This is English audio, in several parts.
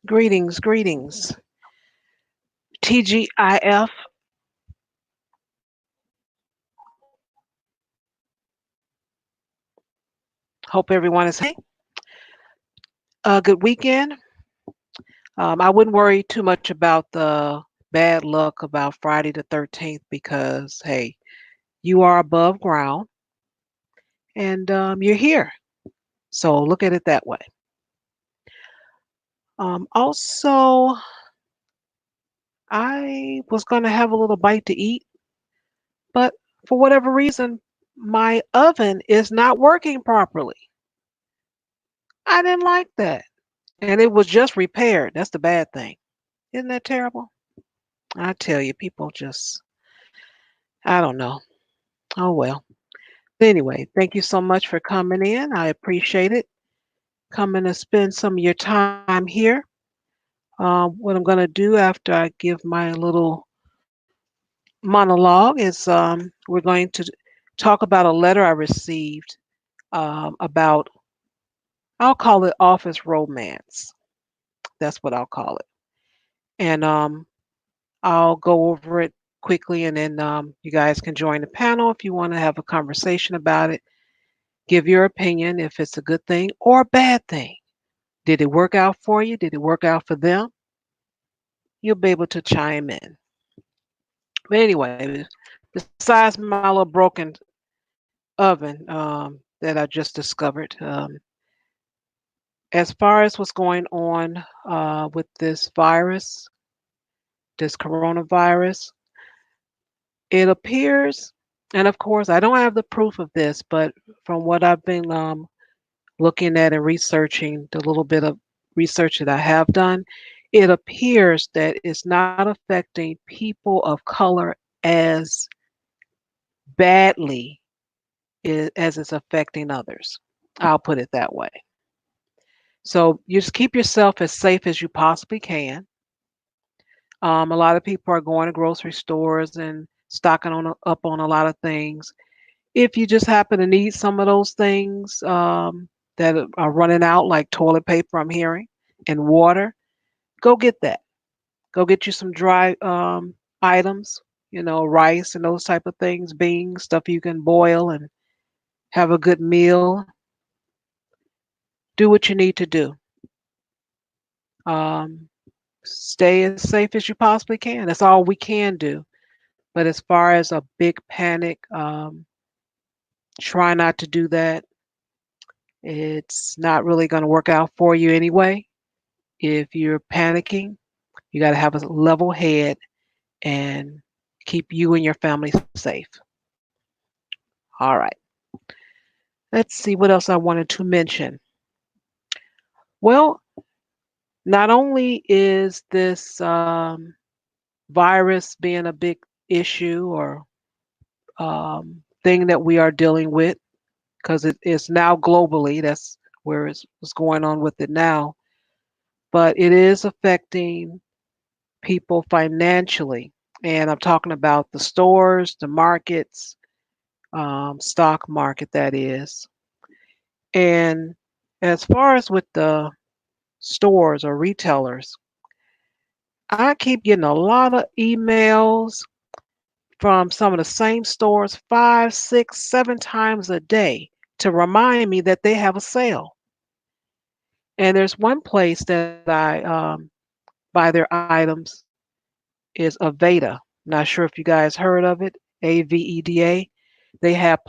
Greetings, greetings. TGIF. Hope everyone is a good weekend. I wouldn't worry too much about the bad luck about Friday the 13th because, hey, you are above ground and you're here. So look at it that way. Also, I was going to have a little bite to eat, but for whatever reason, my oven is not working properly. I didn't like that. And it was just repaired. That's the bad thing. Isn't that terrible? I tell you, people just, I don't know. Oh, well. Anyway, thank you so much for coming in. I appreciate it. Coming to spend some of your time here. What I'm going to do after I give my little monologue is we're going to talk about a letter I received about, I'll call it office romance. That's what I'll call it. And I'll go over it quickly, and then you guys can join the panel if you want to have a conversation about it. Give your opinion if it's a good thing or a bad thing. Did it work out for you? Did it work out for them? You'll be able to chime in. But anyway, besides my little broken oven that I just discovered, as far as what's going on with this virus, this coronavirus, it appears, and of course, I don't have the proof of this, but from what I've been looking at and researching, the little bit of research that I have done, it appears that it's not affecting people of color as badly as it's affecting others. I'll put it that way. So you just keep yourself as safe as you possibly can. A lot of people are going to grocery stores and stocking up on a lot of things. If you just happen to need some of those things that are running out, like toilet paper, I'm hearing, and water, go get that. Go get you some dry items, rice and those type of things, beans, stuff you can boil and have a good meal. do what you need to do. Um, Stay as safe as you possibly can. That's all we can do. But as far as a big panic, try not to do that. It's not really going to work out for you anyway. If you're panicking, you got to have a level head and keep you and your family safe. All right. Let's see what else I wanted to mention. Well, not only is this virus being a big issue or thing that we are dealing with, because it is now globally, that's where what's going on with it now, but it is affecting people financially. And I'm talking about the stores, the markets, stock market, that is. And as far as with the stores or retailers, I keep getting a lot of emails from some of the same stores 5, 6, 7 times a day to remind me that they have a sale. And there's one place that I buy their items is Aveda. Not sure if you guys heard of it. Aveda. They have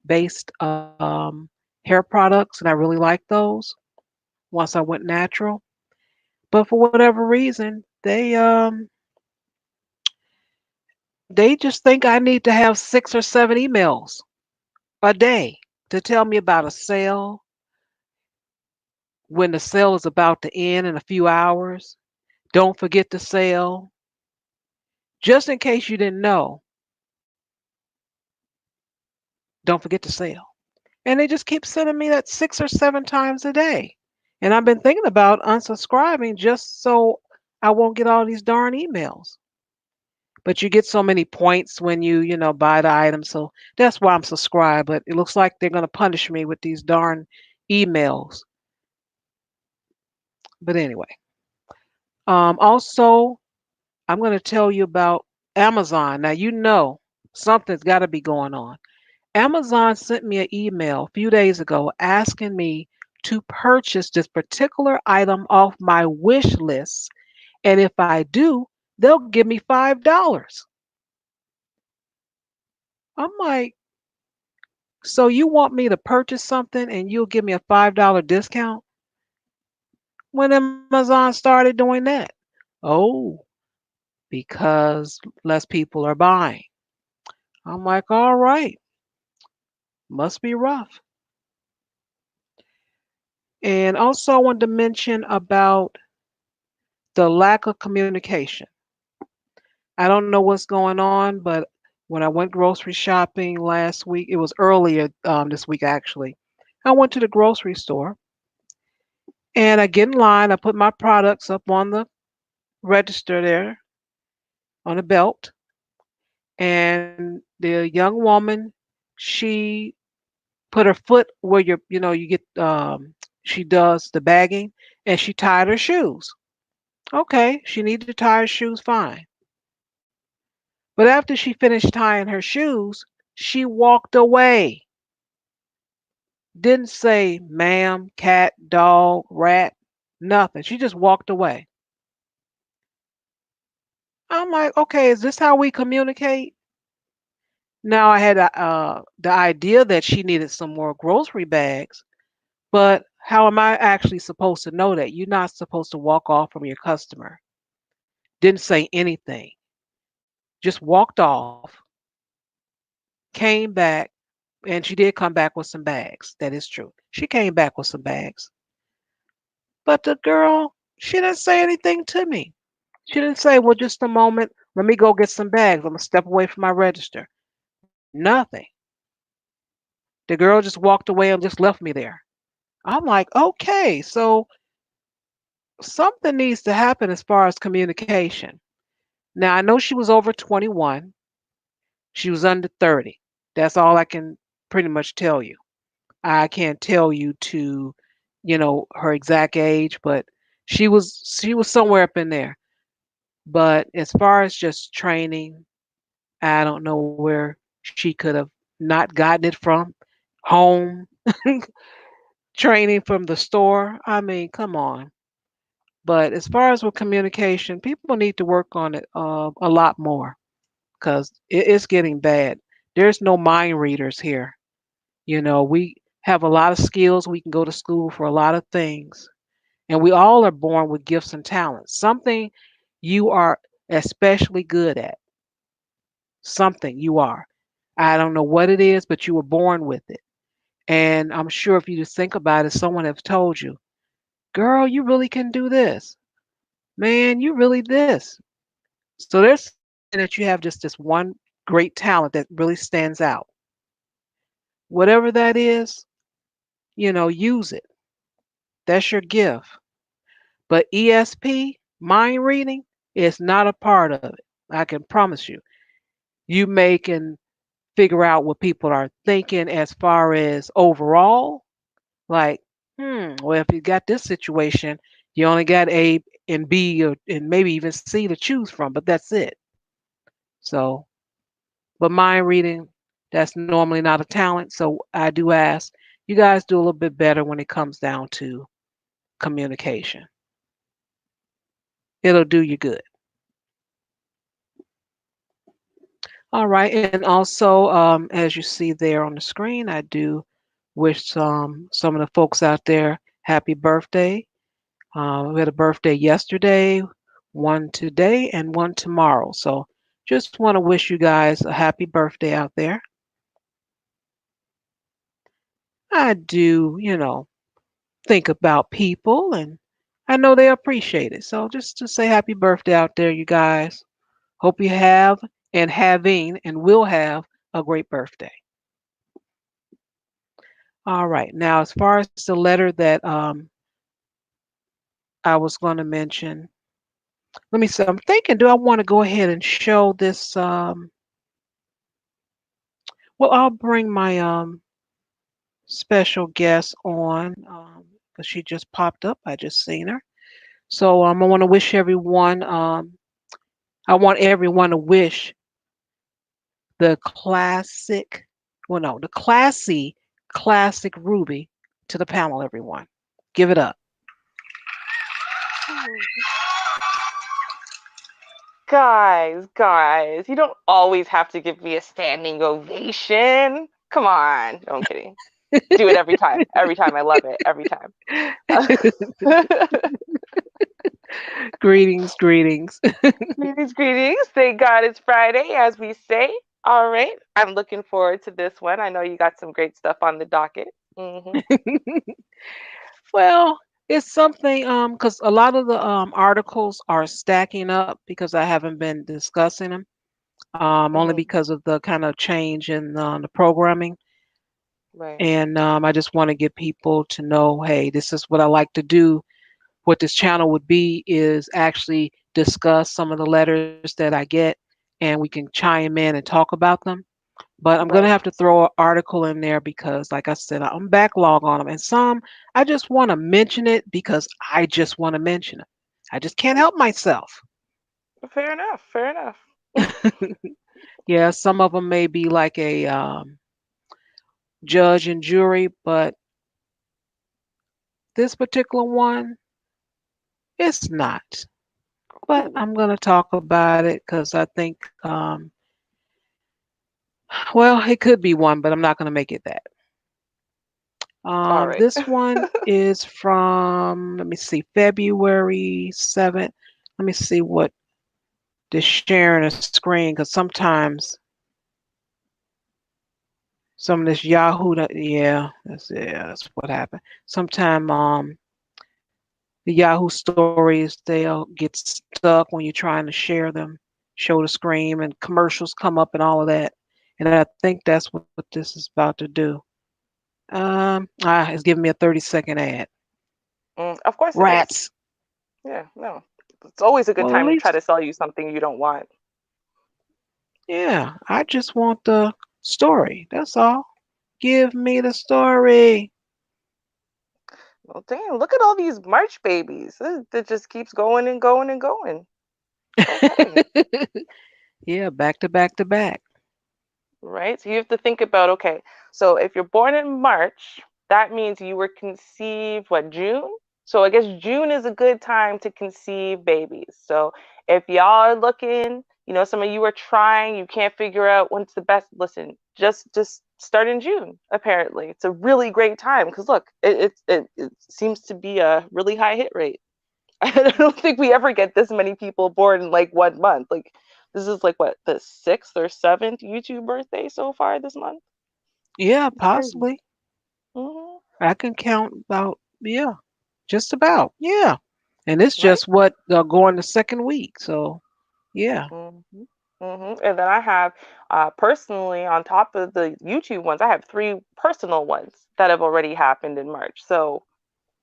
based hair products, and I really like those. Once I went natural, but for whatever reason, they just think I need to have 6 or 7 emails a day to tell me about a sale when the sale is about to end in a few hours. Don't forget the sale. Just in case you didn't know, don't forget the sale. And they just keep sending me that 6 or 7 times a day. And I've been thinking about unsubscribing just so I won't get all these darn emails. But you get so many points when you buy the item. So that's why I'm subscribed. But it looks like they're going to punish me with these darn emails. But anyway, also, I'm going to tell you about Amazon. Now, something's got to be going on. Amazon sent me an email a few days ago asking me to purchase this particular item off my wish list. And if I do, they'll give me $5. I'm like, so you want me to purchase something and you'll give me a $5 discount? When Amazon started doing that? Oh, because less people are buying. I'm like, all right, must be rough. And also, I wanted to mention about the lack of communication. I don't know what's going on, but when I went grocery shopping last week, it was earlier this week actually. I went to the grocery store and I get in line. I put my products up on the register there on a belt, and the young woman, she put her foot where you get she does the bagging, and she tied her shoes. Okay, she needed to tie her shoes, fine. But after she finished tying her shoes, she walked away. Didn't say ma'am, cat, dog, rat, nothing. She just walked away. I'm like, okay, is this how we communicate? Now I had the idea that she needed some more grocery bags, but how am I actually supposed to know that? You're not supposed to walk off from your customer. Didn't say anything. Just walked off, came back, and she did come back with some bags. That is true. She came back with some bags. But the girl, she didn't say anything to me. She didn't say, well, just a moment. Let me go get some bags. I'm going to step away from my register. Nothing. The girl just walked away and just left me there. I'm like, okay, so something needs to happen as far as communication. Now, I know she was over 21. She was under 30. That's all I can pretty much tell you. I can't tell you her exact age, but she was somewhere up in there. But as far as just training, I don't know where she could have not gotten it from. Home. training from the store. I mean, come on. But as far as with communication, people need to work on it a lot more because it's getting bad. There's no mind readers here. We have a lot of skills. We can go to school for a lot of things. And we all are born with gifts and talents. Something you are especially good at. Something you are. I don't know what it is, but you were born with it. And I'm sure if you just think about it, someone has told you, girl, you really can do this. Man, you really this. So there's something that you have just this one great talent that really stands out. Whatever that is, use it. That's your gift. But ESP, mind reading, is not a part of it. I can promise you. You may can figure out what people are thinking as far as overall. Like, well, if you got this situation, you only got A and B and maybe even C to choose from, but that's it. So, but mind reading, that's normally not a talent. So I do ask you guys do a little bit better when it comes down to communication. It'll do you good. All right. And also, as you see there on the screen, I do wish some of the folks out there happy birthday. We had a birthday yesterday, one today, and one tomorrow. So just want to wish you guys a happy birthday out there. I do, think about people and I know they appreciate it. So just to say happy birthday out there, you guys. Hope you have and having and will have a great birthday. All right. Now, as far as the letter that I was going to mention, let me see. I'm thinking, do I want to go ahead and show this? Well, I'll bring my special guest on because she just popped up. I just seen her. So I want to wish everyone. I want everyone to wish the classic, well, no, the classic Ruby to the panel. Everyone, give it up. Guys, you don't always have to give me a standing ovation. Come on. No, I'm kidding. Do it every time. Every time. I love it. Every time. Greetings, greetings. Greetings. Thank God it's Friday, as we say. All right. I'm looking forward to this one. I know you got some great stuff on the docket. Well, it's something because a lot of the articles are stacking up because I haven't been discussing them only Hmm. because of the kind of change in the programming. Right. And I just want to get people to know, hey, this is what I like to do. What this channel would be is actually discuss some of the letters that I get, and we can chime in and talk about them. But I'm going to Right. have to throw an article in there because, like I said, I'm backlog on them. And some, I just want to mention it because I just want to mention it. I just can't help myself. Fair enough. Fair enough. Yeah, some of them may be like a judge and jury, but this particular one, it's not. But Cool. I'm going to talk about it because I think, well, it could be one, but I'm not going to make it that. All right. This one is from, let me see, February 7th. Let me see what this sharing a screen because sometimes some of this Yahoo, yeah, that's what happened. Sometime the Yahoo stories they'll get stuck when you're trying to share them, show the screen, and commercials come up and all of that. And I think that's what this is about to do. It's giving me a 30-second ad. Of course it is. Rats. Yeah. No. It's always a good Well, at time to try least to sell you something you don't want. yeah, I just want the story. That's all. Give me the story. Well, damn, look at all these March babies. It just keeps going and going and going. Okay. Yeah, back to back to back. Right? So you have to think about, okay, so if you're born in March, that means you were conceived, what, June? So I guess June is a good time to conceive babies. So if y'all are looking, some of you are trying, you can't figure out when's the best, listen, just start in June, apparently. It's a really great time because look, it seems to be a really high hit rate. I don't think we ever get this many people born in like 1 month. Like this is like what, the sixth or seventh YouTube birthday so far this month. Yeah, It's crazy. possibly. Hmm. I can count about, yeah, just about. Yeah. And it's Right? just what going the second week. So, yeah. Hmm. And then I have, personally, on top of the YouTube ones, I have three personal ones that have already happened in March. So,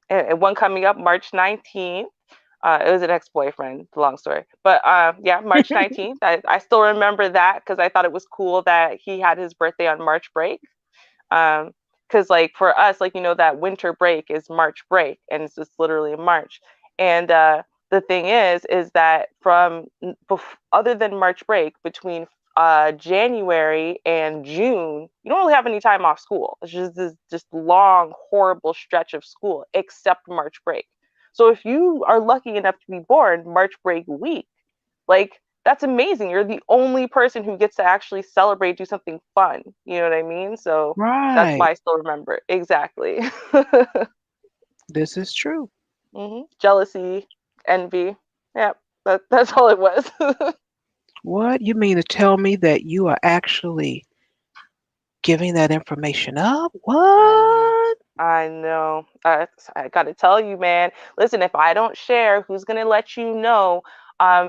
and one coming up March 19th. It was an ex-boyfriend, long story. But yeah, March 19th. I still remember that because I thought it was cool that he had his birthday on March break. um because like for us, like that winter break is March break, and it's just literally in March. And the thing is that other than March break, between January and June, you don't really have any time off school. It's just this just long horrible stretch of school except March break. So if you are lucky enough to be born March break week, like that's amazing. You're the only person who gets to actually celebrate, do something fun. You know what I mean? So that's Right. why I still remember it. Exactly. This is true. Jealousy, envy. Yep. That's all it was. What? You mean to tell me that you are actually giving that information up? I know. What? I know. I got to tell you, man. Listen, if I don't share, who's going to let you know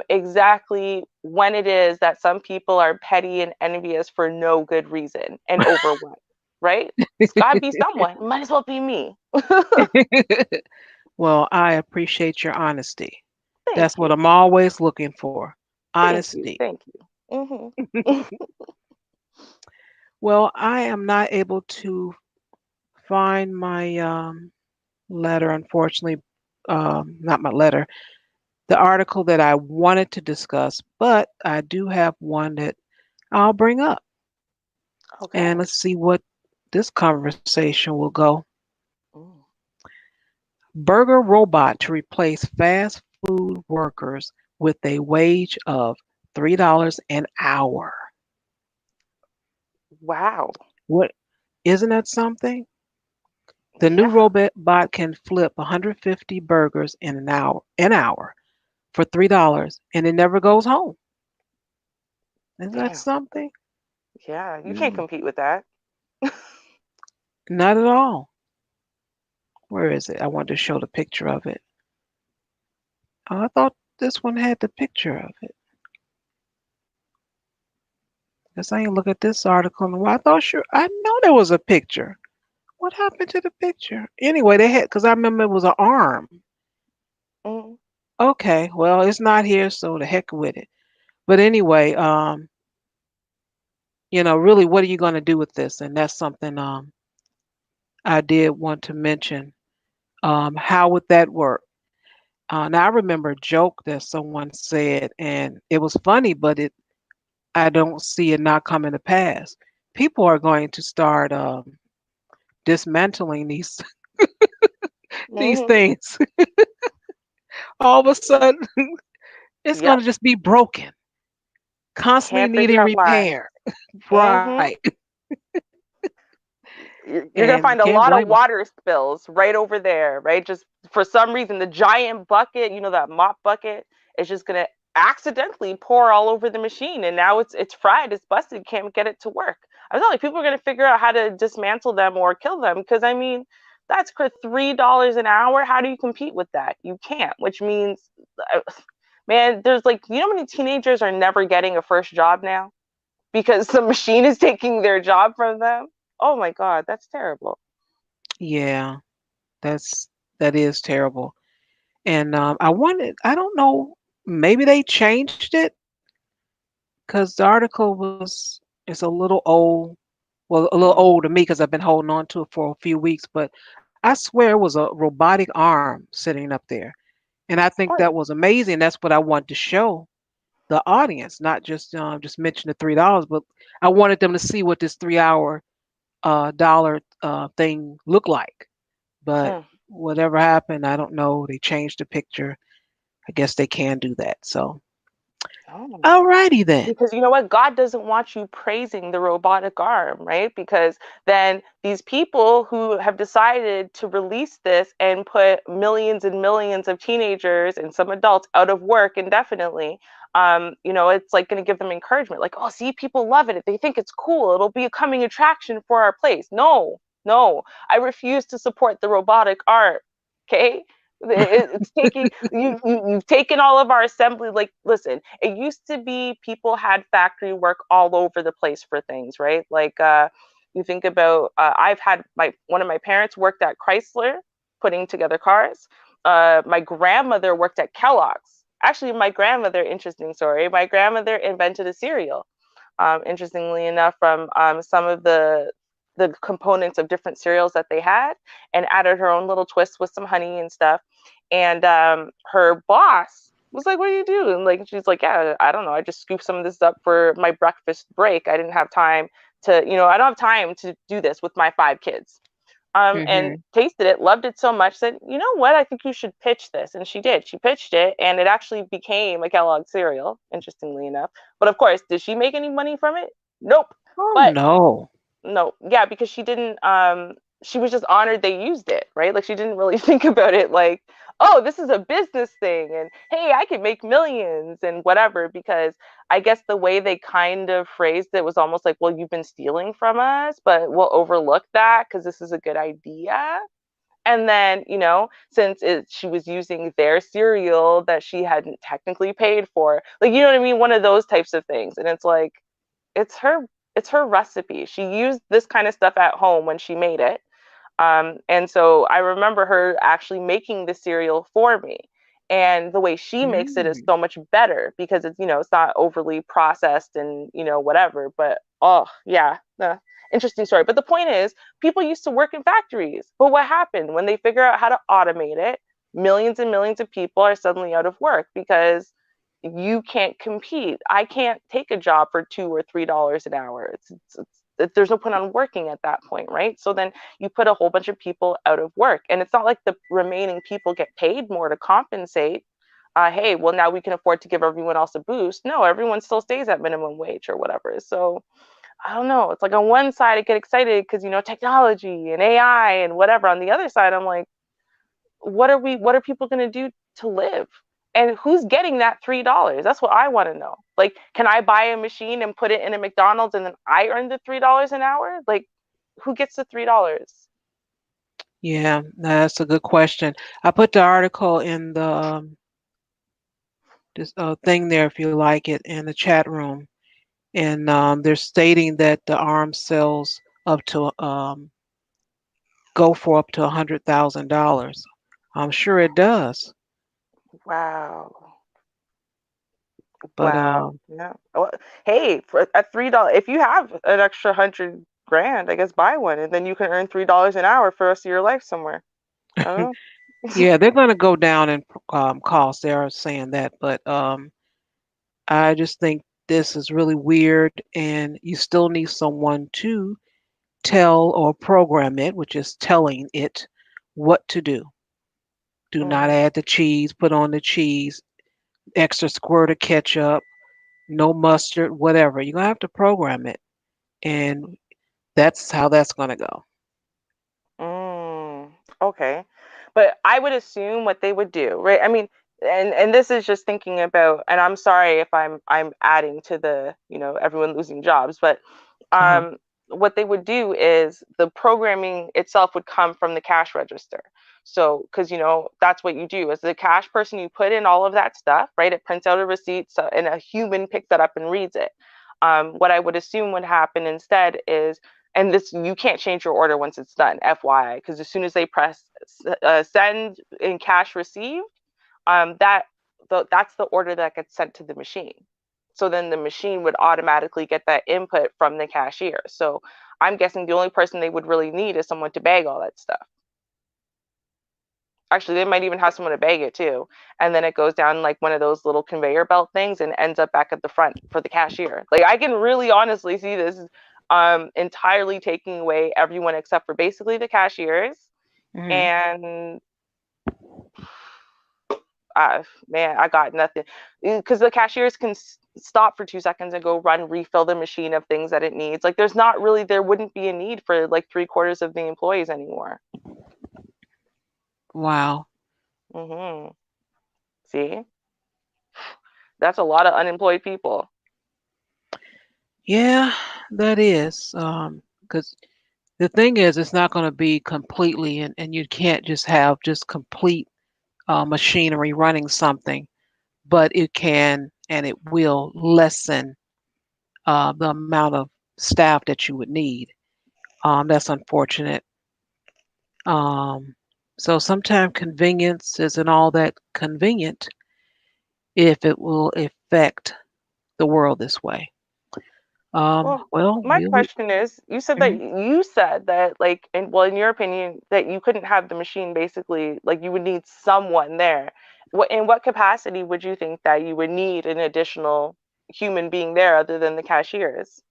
exactly when it is that some people are petty and envious for no good reason and over what? Right? It's got to be someone. It might as well be me. Well, I appreciate your honesty. Thank That's what you. I'm always looking for. Thank you. Honesty. Thank you. Hmm. Well, I am not able to find my letter, unfortunately. Not my letter, the article that I wanted to discuss, but I do have one that I'll bring up. And Okay. let's see what this conversation will go. Mm. Burger robot to replace fast food workers with a wage of $3 an hour. Wow. What, isn't that something? The new Yeah. robot can flip 150 burgers in an hour for $3 and it never goes home. Is that Damn. something? Yeah. You can't Mm, compete with that. not at all. Where is it? I wanted to show the picture of it. Oh, I thought this one had the picture of it. Guess I ain't look at this article in a while. I thought sure I know there was a picture. What happened to the picture? Anyway, they had because I remember it was an arm. Mm. Okay, well it's not here, so the heck with it. But anyway, really, what are you going to do with this? And that's something I did want to mention. How would that work? Now I remember a joke that someone said, and it was funny, but I don't see it not coming to pass. People are going to start dismantling these Hmm. things. All of a sudden, it's going to Yep. just be broken, constantly Can't figure needing out why. repair. Right. Hmm. You're And gonna you find a can't lot blame of them. water spills right over there, right? Just for some reason, the giant bucket, that mop bucket, is just gonna accidentally pour all over the machine, and now it's fried, it's busted, can't get it to work. I feel like people are gonna figure out how to dismantle them or kill them because I mean, that's for $3 an hour. How do you compete with that? You can't. Which means, uh, man, there's like, how many teenagers are never getting a first job now because the machine is taking their job from them? Oh my God, that's terrible. Yeah, that is terrible. And I don't know, maybe they changed it because the article it's a little old. Well, a little Mm. old to me because I've been holding on to it for a few weeks, but I swear it was a robotic arm sitting up there. And I think Oh that yeah. was amazing. That's what I wanted to show the audience, not just mention the $3, but I wanted them to see what this 3 hour dollar thing look like. But Mm. whatever happened, I don't know. They changed the picture. I guess they can do that. So, Oh. alrighty then. Because you know what? God doesn't want you praising the robotic arm, right? Because then these people who have decided to release this and put millions and millions of teenagers and some adults out of work indefinitely, it's like going to give them encouragement. Like, oh, see, people love it. They think it's cool. It'll be a coming attraction for our place. No, no, I refuse to support the robotic art. Okay, it's taking you've taken all of our assembly. Like, listen, it used to be people had factory work all over the place for things, right? Like, you think about, I've had my one of my parents worked at Chrysler putting together cars. My grandmother worked at Kellogg's. Actually, my grandmother, interesting story, my grandmother invented a cereal, interestingly enough, from some of the components of different cereals that they had, and added her own little twist with some honey and stuff. And her boss was like, "What do you do?" And like, she's like, "Yeah, I don't know. I just scoop some of this up for my breakfast break. I didn't have time to, I don't have time to do this with my 5 kids." And Hmm. tasted it, loved it so much, said, "You know what? I think you should pitch this." And she did. She pitched it, and it actually became a Kellogg cereal, interestingly enough. But of course, did she make any money from it? Nope. Oh But no. no, yeah, because she didn't, she was just honored they used it, right? Like, she didn't really think about it like, oh, this is a business thing, and hey, I could make millions and whatever. Because I guess the way they kind of phrased it was almost like, well, you've been stealing from us, but we'll overlook that because this is a good idea. And then, since she was using their cereal that she hadn't technically paid for, like, you know what I mean? One of those types of things. And it's like, it's her it's her recipe. She used this kind of stuff at home when she made it. And so I remember her actually making the cereal for me. And the way she makes it is Mm. so much better because it's not overly processed and whatever. But oh yeah, interesting story. But the point is, people used to work in factories. But what happened when they figure out how to automate it? Millions and millions of people are suddenly out of work because you can't compete. I can't take a job for $2 or $3 an hour. There's no point on working at that point, right? So then you put a whole bunch of people out of work, and it's not like the remaining people get paid more to compensate. Hey, well, now we can afford to give everyone else a boost. No, everyone still stays at minimum wage or whatever. So I don't know. It's like on one side I get excited because technology and AI and whatever. On the other side, I'm like, what are people going to do to live, and who's getting that $3? That's what I want to know. Like, can I buy a machine and put it in a McDonald's and then I earn the $3 an hour? Like, who gets the $3? Yeah, that's a good question. I put the article in the this thing there if you like it in the chat room, and they're stating that the arm sells up to go for up to $100,000. I'm sure it does, Wow. but Wow. Yeah. Well, hey, for at $3, if you have an extra 100 grand, I guess buy one, and then you can earn $3 an hour for the rest of your life somewhere. I don't know. yeah, they're going to go down in cost. They are saying that, but I just think this is really weird, and you still need someone to tell or program it, which is telling it what to do. Do not Mm. add the cheese, put on the cheese, extra squirt of ketchup, no mustard, whatever. You're going to have to program it. And that's how that's going to go. Mm, okay. But I would assume what they would do, right? I mean, and this is just thinking about, and I'm sorry if I'm adding to the, everyone losing jobs, but Uh-huh. what they would do is the programming itself would come from the cash register. So, because that's what you do as the cash person, you put in all of that stuff, right? It prints out a receipt, so and a human picks that up and reads it. What I would assume would happen instead is, and this, you can't change your order once it's done, FYI, because as soon as they press send in cash received, that's the order that gets sent to the machine. So then the machine would automatically get that input from the cashier. So I'm guessing the only person they would really need is someone to bag all that stuff. Actually, they might even have someone to bag it too. And then it goes down like one of those little conveyor belt things and ends up back at the front for the cashier. Like, I can really honestly see this. entirely taking away everyone except for basically the cashiers. Hmm. And man, I got nothing because the cashiers can stop for 2 seconds and go run refill the machine of things that it needs. Like there's not really there wouldn't be a need for like three-quarters of the employees anymore. Wow. Hmm. See, that's a lot of unemployed people. Yeah, that is. Because the thing is, it's not going to be completely, and you can't just have just complete machinery running something, but it can and it will lessen the amount of staff that you would need. That's unfortunate. Um, so sometimes convenience isn't all that convenient if it will affect the world this way. Well, Well, my question is, mhm. you said that like in well in your opinion that you couldn't have the machine basically like you would need someone there. What in what capacity would you think that you would need an additional human being there other than the cashiers?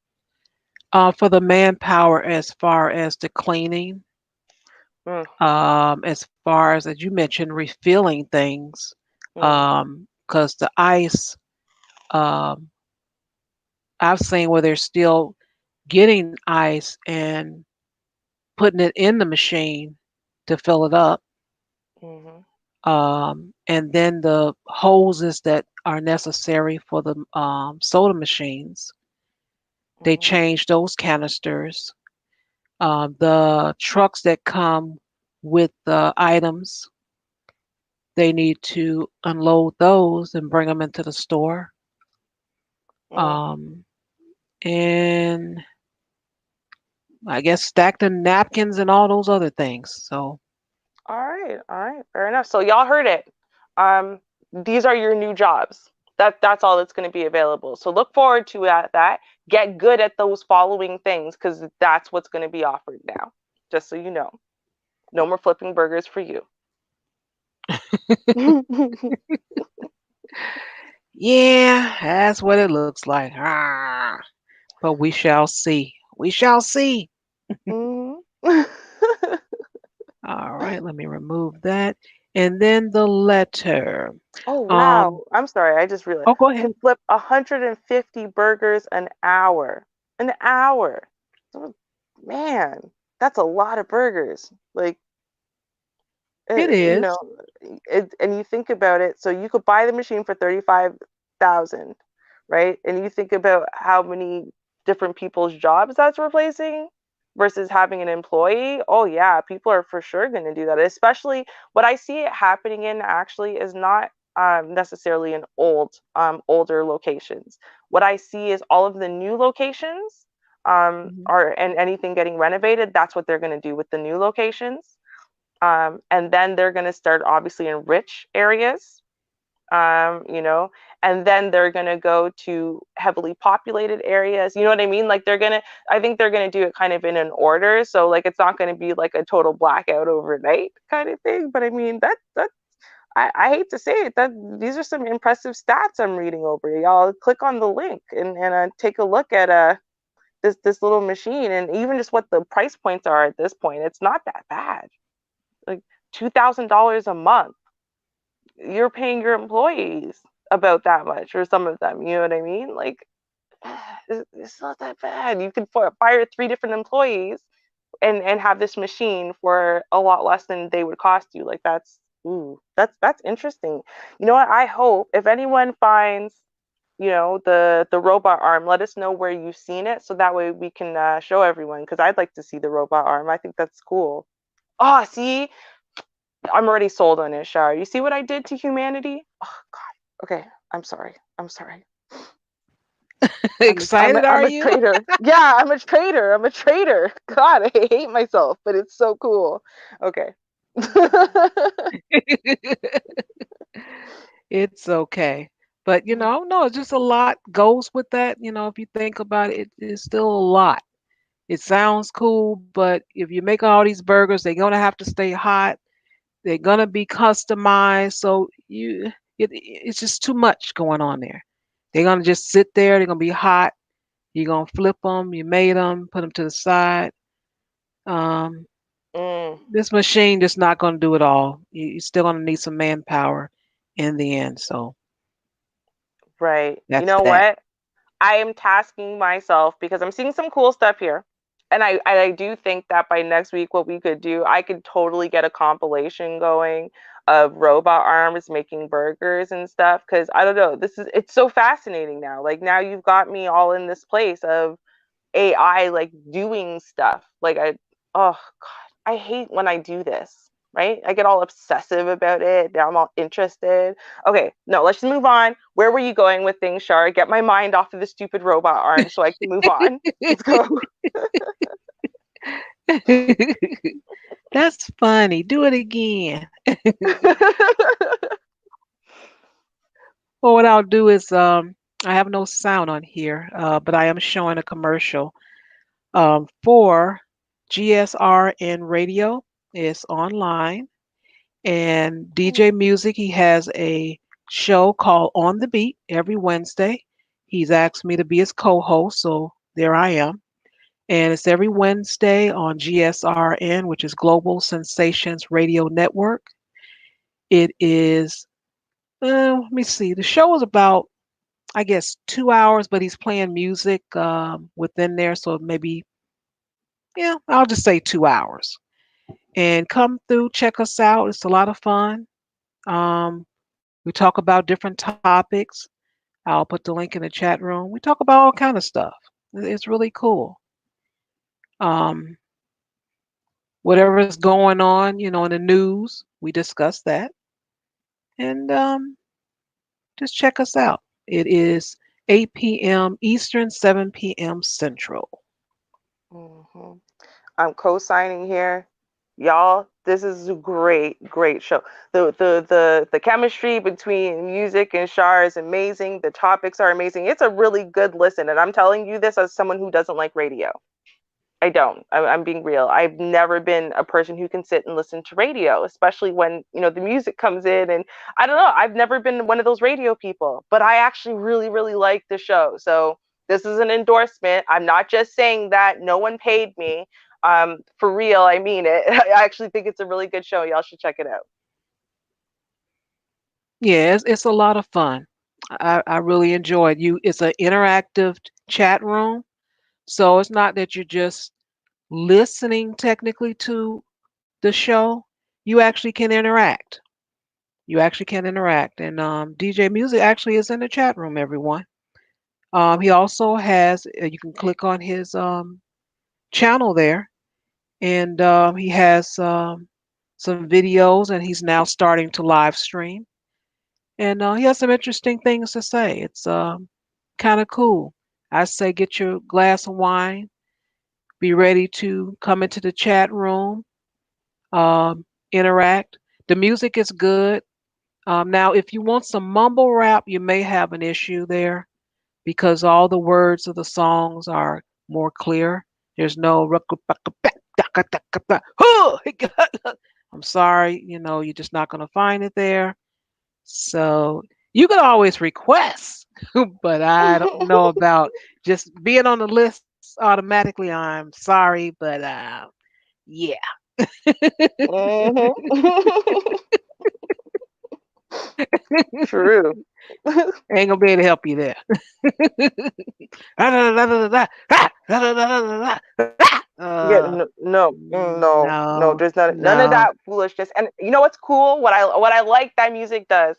For the manpower as far as the cleaning, Mm, as far as you mentioned, refilling things, mm, because the ice, um, I've seen where they're still getting ice and putting it in the machine to fill it up. mhm, And then the hoses that are necessary for the soda machines, they mhm, change those canisters. The trucks that come with the items, they need to unload those and bring them into the store. mm. Um, and I guess stack the napkins and all those other things. So All right, fair enough. So y'all heard it. Um, these are your new jobs. That's all that's going to be available. So look forward to that. Get good at those following things because that's what's going to be offered now. Just so you know, no more flipping burgers for you. yeah, that's what it looks like. Ah, but we shall see. We shall see. Mhm. All right, let me remove that. And then the letter. Oh Um, wow! I'm sorry, I just realized oh, go ahead. can flip 150 burgers an hour. An hour. So, man, that's a lot of burgers. Like It you is. know, and you think about it, so you could buy the machine for 35,000, right? And you think about how many different people's jobs that's replacing versus having an employee. Oh yeah, people are for sure going to do that. Especially what I see it happening in actually is not necessarily in older locations. What I see is all of the new locations Mhm. are and anything getting renovated. That's what they're going to do with the new locations, and then they're going to start obviously in rich areas, you know, and then they're going to go to heavily populated areas. You know what I mean? Like I think they're going to do it kind of in an order. So like it's not going to be like a total blackout overnight kind of thing. But I mean, I hate to say it, that these are some impressive stats I'm reading over. Y'all click on the link and take a look at this little machine and even just what the price points are at this point. It's not that bad, like $2,000 a month. You're paying your employees about that much, or some of them. You know what I mean? Like, it's not that bad. You can fire three different employees and have this machine for a lot less than they would cost you. Like that's interesting. You know what? I hope if anyone finds the robot arm, let us know where you've seen it so that way we can show everyone because I'd like to see the robot arm. I think that's cool. Oh, see, I'm already sold on it, Char. You see what I did to humanity? Oh God. Okay, I'm sorry. I'm sorry. Excited are I'm a you? traitor. Yeah, I'm a traitor. I'm a traitor. God, I hate myself, but it's so cool. Okay. It's okay. But no, it's just a lot goes with that. If you think about it, it's still a lot. It sounds cool, but if you make all these burgers, they're gonna have to stay hot. They're gonna be customized. So it's just too much going on there. They're gonna just sit there. They're gonna be hot. You're gonna flip them. You made them, put them to the side. Um, Mm, this machine just not gonna do it all. You're still gonna need some manpower in the end. So right. You that's know that. what? I am tasking myself because I'm seeing some cool stuff here. And I do think that by next week, what we could do, I could totally get a compilation going of robot arms making burgers and stuff. Cause I don't know, it's so fascinating now. Like now you've got me all in this place of AI like doing stuff. Oh God, I hate when I do this, right? I get all obsessive about it. Now I'm all interested. Okay, no, let's just move on. Where were you going with things, Char? Get my mind off of the stupid robot arm so I can move on. Let's go. That's funny. Do it again. Well, what I'll do is I have no sound on here, but I am showing a commercial for GSRN Radio. It's online. And DJ Music, he has a show called On the Beat every Wednesday. He's asked me to be his co host, so there I am. And it's every Wednesday on GSRN, which is Global Sensations Radio Network. It is, let me see, the show is about, I guess, 2 hours, but he's playing music within there. So maybe, yeah, I'll just say 2 hours. And come through, check us out. It's a lot of fun. Um, we talk about different topics. I'll put the link in the chat room. We talk about all kind of stuff. It's really cool. Um, whatever's going on, in the news, we discuss that. And just check us out. It is 8 p.m. Eastern, 7 p.m. Central. hmm I'm co-signing here. Y'all, this is a great show. The chemistry between music and Char is amazing. The topics are amazing. It's a really good listen. And I'm telling you this as someone who doesn't like radio. I don't. I'm being real. I've never been a person who can sit and listen to radio, especially when, the music comes in. And I don't know. I've never been one of those radio people, but I actually really like the show. So this is an endorsement. I'm not just saying that. No one paid me. For real, I mean it. I actually think it's a really good show. Y'all should check it out. Yeah, it's a lot of fun. I really enjoyed you. It's an interactive chat room. So it's not that you're just listening technically to the show. You actually can interact. You actually can interact. And DJ Music actually is in the chat room, everyone. He also has, you can click on his channel there, and he has some videos, and he's now starting to live stream. And he has some interesting things to say. It's kind of cool. I say get your glass of wine, be ready to come into the chat room, interact. The music is good. Now, if you want some mumble rap, you may have an issue there because all the words of the songs are more clear. There's no I'm sorry, you're just not going to find it there. So you can always request, but I don't know about just being on the list automatically. I'm sorry, but yeah, hmm True. ain't gonna be able to help you there. Yeah, no, no. No, There's none of no. that foolishness. And you know what's cool? What I like that music does,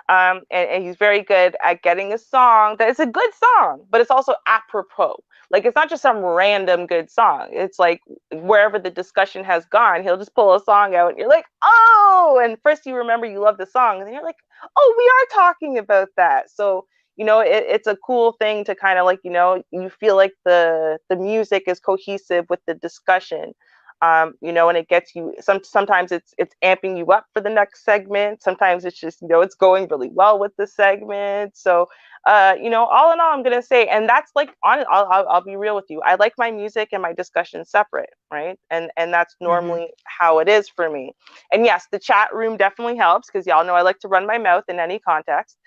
and he's very good at getting a song that is a good song, but it's also apropos. Like it's not just some random good song. It's like wherever the discussion has gone, he'll just pull a song out, and you're like, oh. And first you remember you love the song, and then you're like, oh, we are talking about that. So it's a cool thing to kind of like you feel like the music is cohesive with the discussion, and it gets you sometimes it's amping you up for the next segment. Sometimes it's just it's going really well with the segment. So all in all, I'm gonna say, and that's like on I'll be real with you, I like my music and my discussion separate, right? And that's Hmm. normally how it is for me. And yes, the chat room definitely helps because y'all know I like to run my mouth in any context.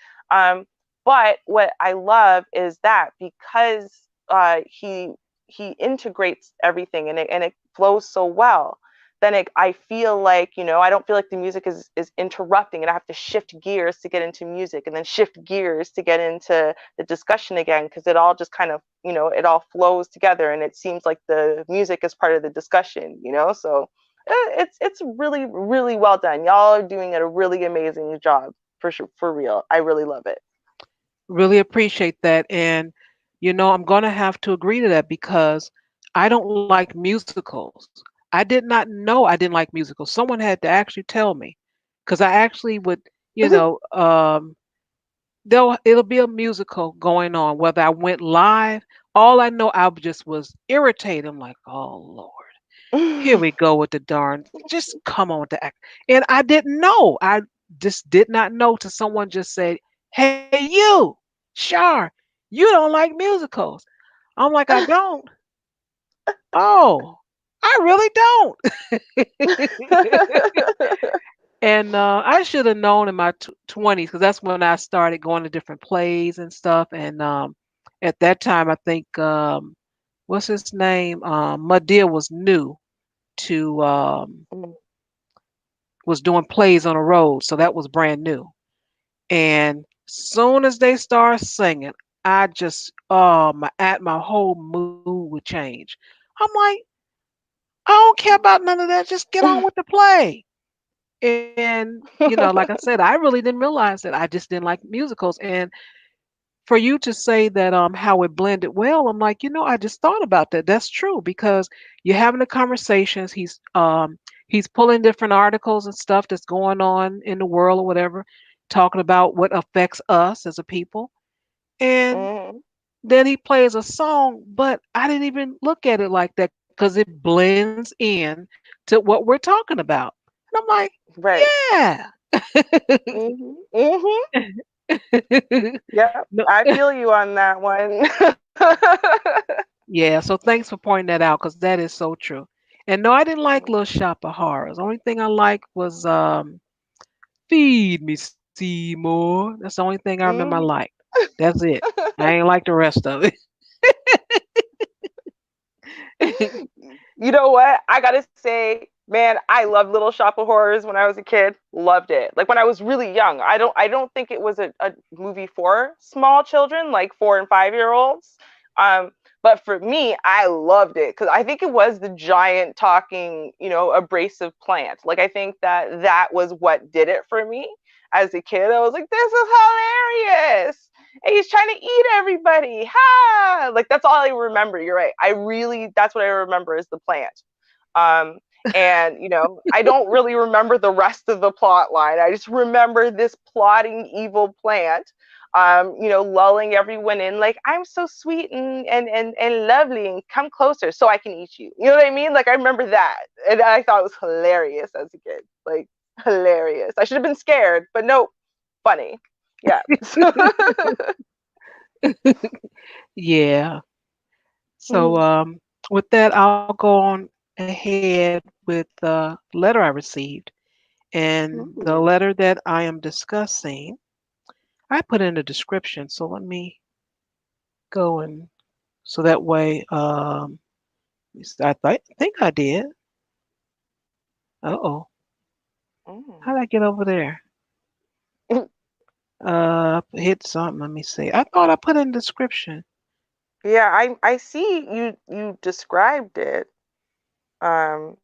But what I love is that because he integrates everything, and it flows so well. Then I feel like, I don't feel like the music is interrupting, and I have to shift gears to get into music, and then shift gears to get into the discussion again, because it all just kind of, it all flows together, and it seems like the music is part of the discussion. So it's really, really well done. Y'all are doing a really amazing job, for sure, for real. I really love it. Really appreciate that. And, I'm going to have to agree to that because I don't like musicals. I did not know I didn't like musicals. Someone had to actually tell me because I actually would, you know, um, it'll be a musical going on, whether I went live. All I know, I just was irritated. I'm like, oh, Lord. Here we go with the darn. Just come on with the act. And I didn't know. I just did not know till someone just said, "Hey, you, Char, you don't like musicals." I'm like, I don't. Oh, I really don't. And I should have known in my 20s because that's when I started going to different plays and stuff. And at that time, I think what's his name? Madia was new to was doing plays on the road, so that was brand new. And soon as they start singing, I just my whole mood would change. I'm like, I don't care about none of that. Just get on with the play. And like I said, I really didn't realize that. I just didn't like musicals. And for you to say that how it blended well, I'm like, I just thought about that. That's true because you're having the conversations. He's pulling different articles and stuff that's going on in the world or whatever, talking about what affects us as a people. And Mhm. then he plays a song, but I didn't even look at it like that because it blends in to what we're talking about. And I'm like, Right. yeah. Mhm. Mhm. Yep. No, I feel you on that one. yeah, so thanks for pointing that out because that is so true. And no, I didn't like Little Shop of Horrors. The only thing I liked was Feed Me Seymour. That's the only thing I remember I Mhm. liked. That's it. I ain't like the rest of it. You know what? I gotta say, man, I loved Little Shop of Horrors when I was a kid. Loved it. Like when I was really young. I don't think it was a movie for small children, like 4 and 5 year olds. Um, but for me, I loved it because I think it was the giant talking, abrasive plant. Like I think that was what did it for me as a kid. I was like, this is hilarious, and he's trying to eat everybody. Ha! Like that's all I remember. You're right. That's what I remember is the plant. Um, and I don't really remember the rest of the plot line. I just remember this plotting evil plant. Lulling everyone in like I'm so sweet and lovely and come closer so I can eat you. You know what I mean? Like I remember that, and I thought it was hilarious as a kid. Like hilarious. I should have been scared, but no, funny. Yeah. Yeah. So Mhm. with that, I'll go on ahead with the letter I received. And the Ooh. letter that I am discussing, I put in a description. So let me go and so that way, think I did. Uh-oh. How did I Mm. get over there? Hit something. Let me see. I thought I put in description. Yeah, I see you described it. Um,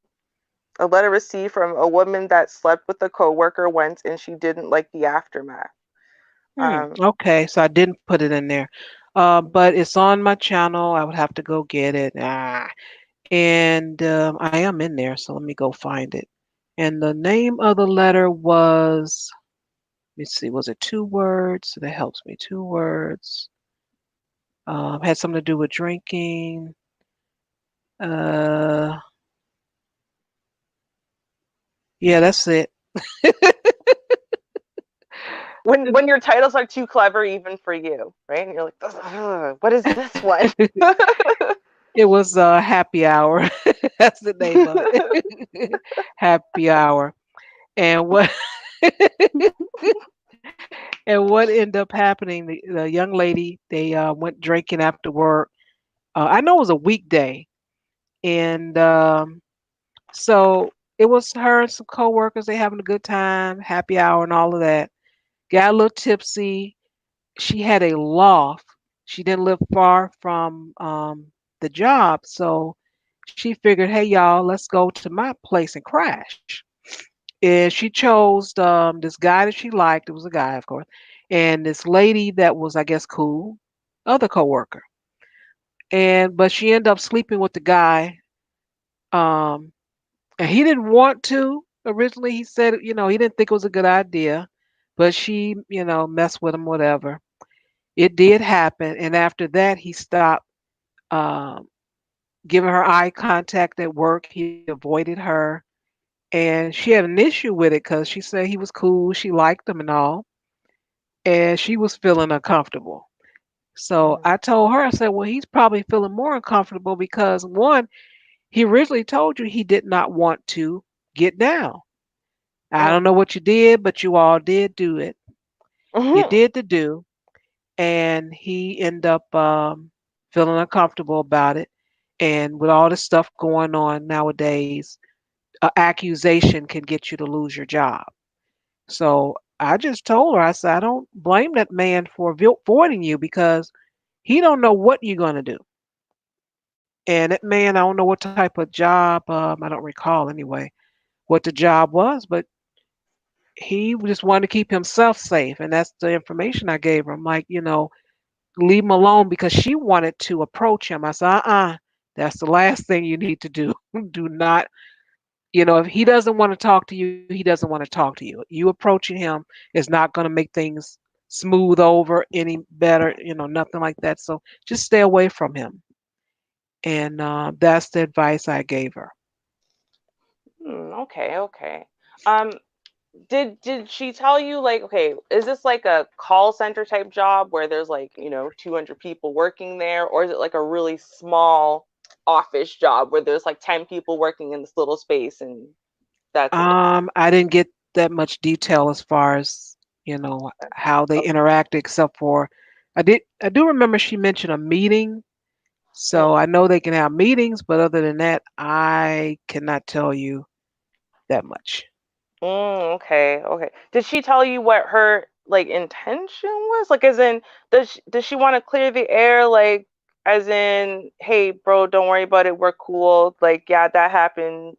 a letter received from a woman that slept with a coworker once and she didn't like the aftermath. Um, Okay, so I didn't put it in there. But it's on my channel. I would have to go get it. And I am in there, so let me go find it. And the name of the letter was, let me see, was it 2 words? So that helps me. 2 words. Had something to do with drinking. Uh, yeah, that's it. when your titles are too clever even for you, right? And you're like, "Ugh, what is this one?" It was Happy Hour. That's the name of it. Happy Hour. And what and what ended up happening? The young lady they went drinking after work, I know it was a weekday, and so it was her and some coworkers. They having a good time, happy hour, and all of that. Got a little tipsy. She had a loft. She didn't live far from the job, so she figured, hey y'all, let's go to my place and crash. And she chose this guy that she liked. It was a guy, of course, and this lady that was, I guess, cool, other coworker. And but she ended up sleeping with the guy. Um, and he didn't want to. Originally, he said, he didn't think it was a good idea, but she, messed with him, whatever. It did happen, and after that, he stopped um, giving her eye contact at work. He avoided her, and she had an issue with it because she said he was cool, she liked him and all, and she was feeling uncomfortable. So Mm, I told her, I said, well, he's probably feeling more uncomfortable because one, he originally told you he did not want to get down. I don't know mhm, what you did, but you all did do it. You mhm, did the do, and he ended up feeling uncomfortable about it. And with all this stuff going on nowadays, accusation can get you to lose your job. So I just told her, I said, I don't blame that man for avoiding you because he don't know what you're gonna do. And that man, I don't know what type of job. I don't recall anyway what the job was, but he just wanted to keep himself safe, and that's the information I gave her. I'm like, leave him alone because she wanted to approach him. I said, that's the last thing you need to do. Do not, if he doesn't want to talk to you, he doesn't want to talk to you. You approaching him is not going to make things smooth over any better, nothing like that. So just stay away from him. And that's the advice I gave her. okay, okay. Um, did she tell you, like, okay, is this like a call center type job where there's like, 200 people working there, or is it like a really small office job where there's like 10 people working in this little space and that's it? I didn't get that much detail as far as how they Okay. interact, except for I do remember she mentioned a meeting. So Mm. I know they can have meetings, but other than that, I cannot tell you that much. Okay, okay. Did she tell you what her like intention was? Like, as in, does she want to clear the air? Like, as in, hey, bro, don't worry about it. We're cool. Like, yeah, that happened.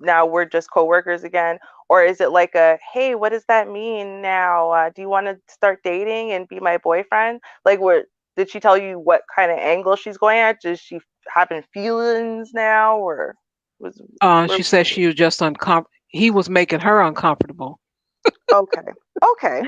Now we're just coworkers again. Or is it like a, hey, what does that mean now? Do you want to start dating and be my boyfriend? Like, what did she tell you what kind of angle she's going at? Does she having feelings now, or was She where? said she was just uncomfortable. He was making her uncomfortable. Okay, okay.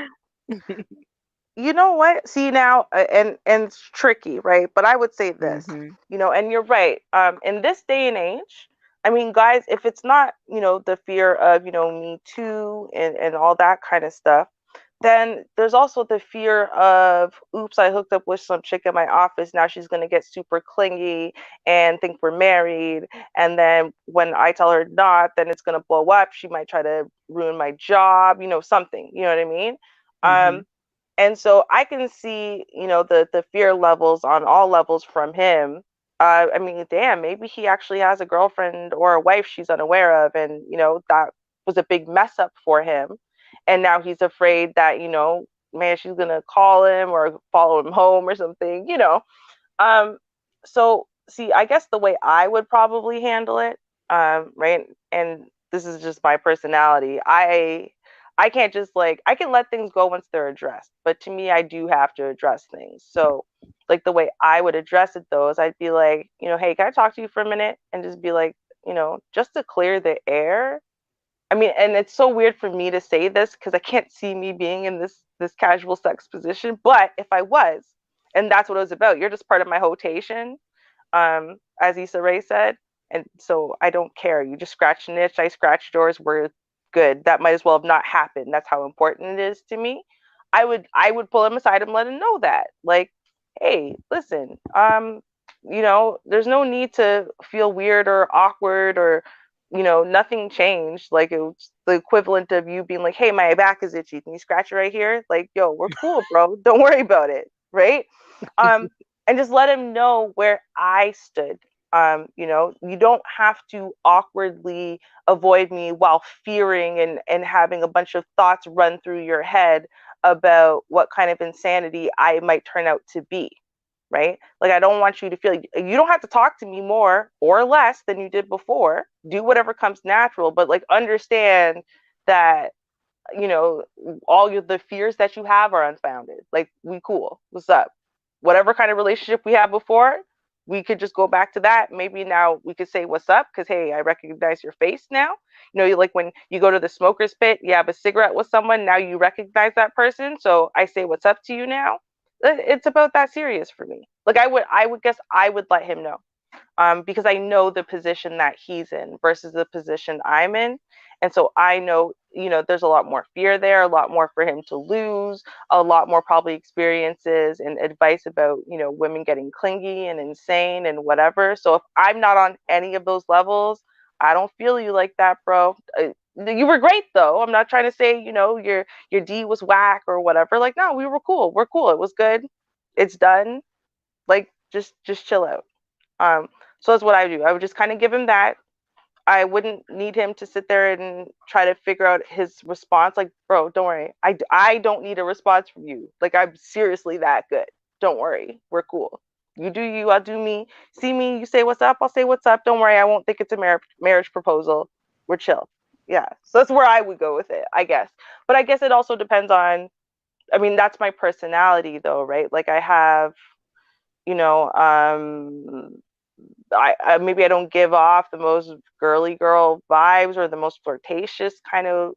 You know what? See now, and it's tricky, right? But I would say this, Hmm. and you're right. In this day and age, I mean, guys, if it's not, the fear of, Me Too and all that kind of stuff, then there's also the fear of, oops, I hooked up with some chick in my office. Now she's gonna get super clingy and think we're married. And then when I tell her not, then it's gonna blow up. She might try to ruin my job, something. You know what I mean? Hmm. Um, and so I can see, the fear levels on all levels from him. I mean, damn, maybe he actually has a girlfriend or a wife she's unaware of, and that was a big mess up for him. And now he's afraid that, man, she's gonna call him or follow him home or something. Um, so see, I guess the way I would probably handle it, right, and this is just my personality. I can't just, like, I can let things go once they're addressed, but to me, I do have to address things. So, like, the way I would address it though is I'd be like, hey, can I talk to you for a minute? And just be like, just to clear the air. I mean, and it's so weird for me to say this because I can't see me being in this casual sex position. But if I was, and that's what it was about, you're just part of my rotation, as Issa Rae said. And so I don't care. You just scratch an itch, I scratch yours, we're good. That might as well have not happened. That's how important it is to me. I would pull him aside and let him know that. Like, hey, listen, there's no need to feel weird or awkward or nothing changed. Like, it was the equivalent of you being like, hey, my back is itchy. Can you scratch it right here? Like, yo, we're cool, bro. Don't worry about it. Right. Um, and just let him know where I stood. You don't have to awkwardly avoid me while fearing and having a bunch of thoughts run through your head about what kind of insanity I might turn out to be, right? Like, I don't want you to feel, you don't have to talk to me more or less than you did before. Do whatever comes natural, but like understand that, you know, all the fears that you have are unfounded. Like, we cool. What's up? Whatever kind of relationship we had before, we could just go back to that. Maybe now we could say what's up because, hey, I recognize your face now. You know, you like when you go to the smoker's pit, you have a cigarette with someone, now you recognize that person. So I say what's up to you now. It's about that serious for me. Like, I would guess I would let him know, because I know the position that he's in versus the position I'm in. And so I know, there's a lot more fear there, a lot more for him to lose, a lot more probably experiences and advice about, women getting clingy and insane and whatever. So if I'm not on any of those levels, I don't feel you like that, bro. You were great though. I'm not trying to say, your D was whack or whatever. Like, no, we were cool. We're cool. It was good. It's done. Like, just chill out. Um, so that's what I do. I would just kind of give him that. I wouldn't need him to sit there and try to figure out his response. Like, bro, don't worry. I don't need a response from you. Like, I'm seriously that good. Don't worry. We're cool. You do you, I'll do me. See me, you say what's up, I'll say what's up. Don't worry, I won't think it's a marriage proposal. We're chill. Yeah. So that's where I would go with it, I guess. But I guess it also depends on, I mean, that's my personality though, right? Like, I have, you know, I maybe I don't give off the most girly girl vibes or the most flirtatious kind of,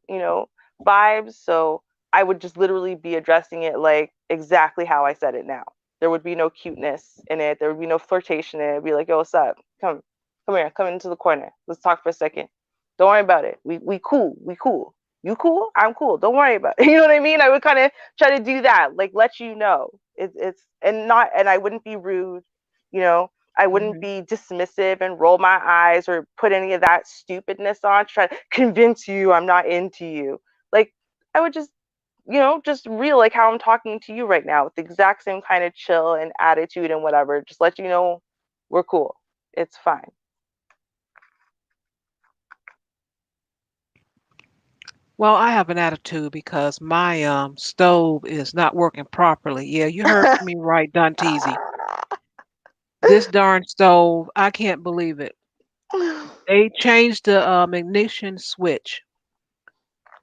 vibes. So I would just literally be addressing it like exactly how I said it now. There would be no cuteness in it. There would be no flirtation in it. It'd be like, yo, what's up? Come here, come into the corner. Let's talk for a second. Don't worry about it. We cool. We cool. You cool? I'm cool. Don't worry about it. You know what I mean? I would kind of try to do that, like let you know. It's and I wouldn't be rude, you know. I wouldn't Hmm. be dismissive and roll my eyes or put any of that stupidness on to try to convince you I'm not into you. Like, I would just, just real like how I'm talking to you right now with the exact same kind of chill and attitude and whatever. Just let you know we're cool. It's fine. Well, I have an attitude because my stove is not working properly. Yeah, you heard me right, Danteezy. This darn stove, I can't believe it. They changed the ignition switch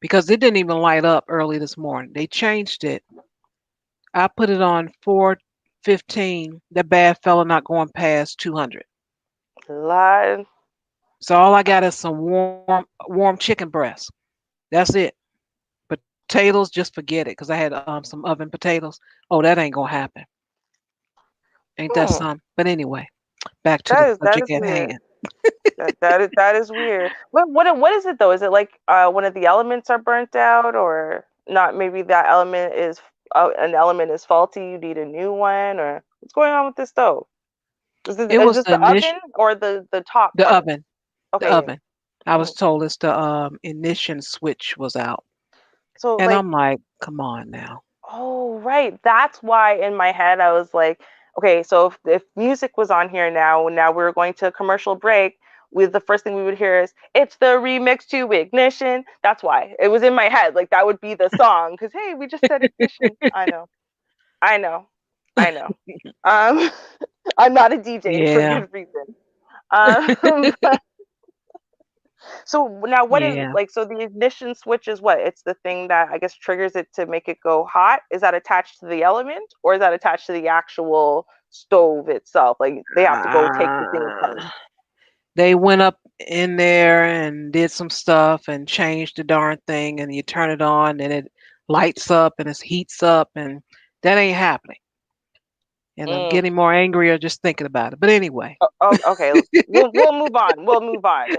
because it didn't even light up early this morning. They changed it. I put it on 415. The bad fella not going past 200. Live. So all I got is some warm chicken breast. That's it. Potatoes, just forget it because I had some oven potatoes. Oh, that ain't gonna happen. Ain't that Hmm. some? But anyway, back to the That is subject at weird. hand. That is weird. What is it though? Is it like one of the elements are burnt out, or not? Maybe that element is an element is faulty. You need a new one, or what's going on with this stove? It Is was this the the initial, oven or the top the part? oven, the Okay, yeah. oven. I Yeah. was told it's the ignition switch was out, So and like, I'm like, come on now. oh, right. That's why in my head I was like, okay, so if music was on here now we're going to a commercial break. With the first thing we would hear is it's the remix to Ignition. That's why it was in my head. Like, that would be the song because hey, we just said Ignition. I know, I know. Um, I'm not a DJ for Yeah, good reason. Um, so now what is yeah. like, so the ignition switch is what? It's the thing that I guess triggers it to make it go hot. Is that attached to the element or is that attached to the actual stove itself? Like, they have to go take the thing apart. Uh, they went up in there and did some stuff and changed the darn thing, and you turn it on and it lights up and it heats up, and that ain't happening. And I'm Mm. getting more angrier just thinking about it. But anyway, Oh, okay. We'll move on. We'll move on.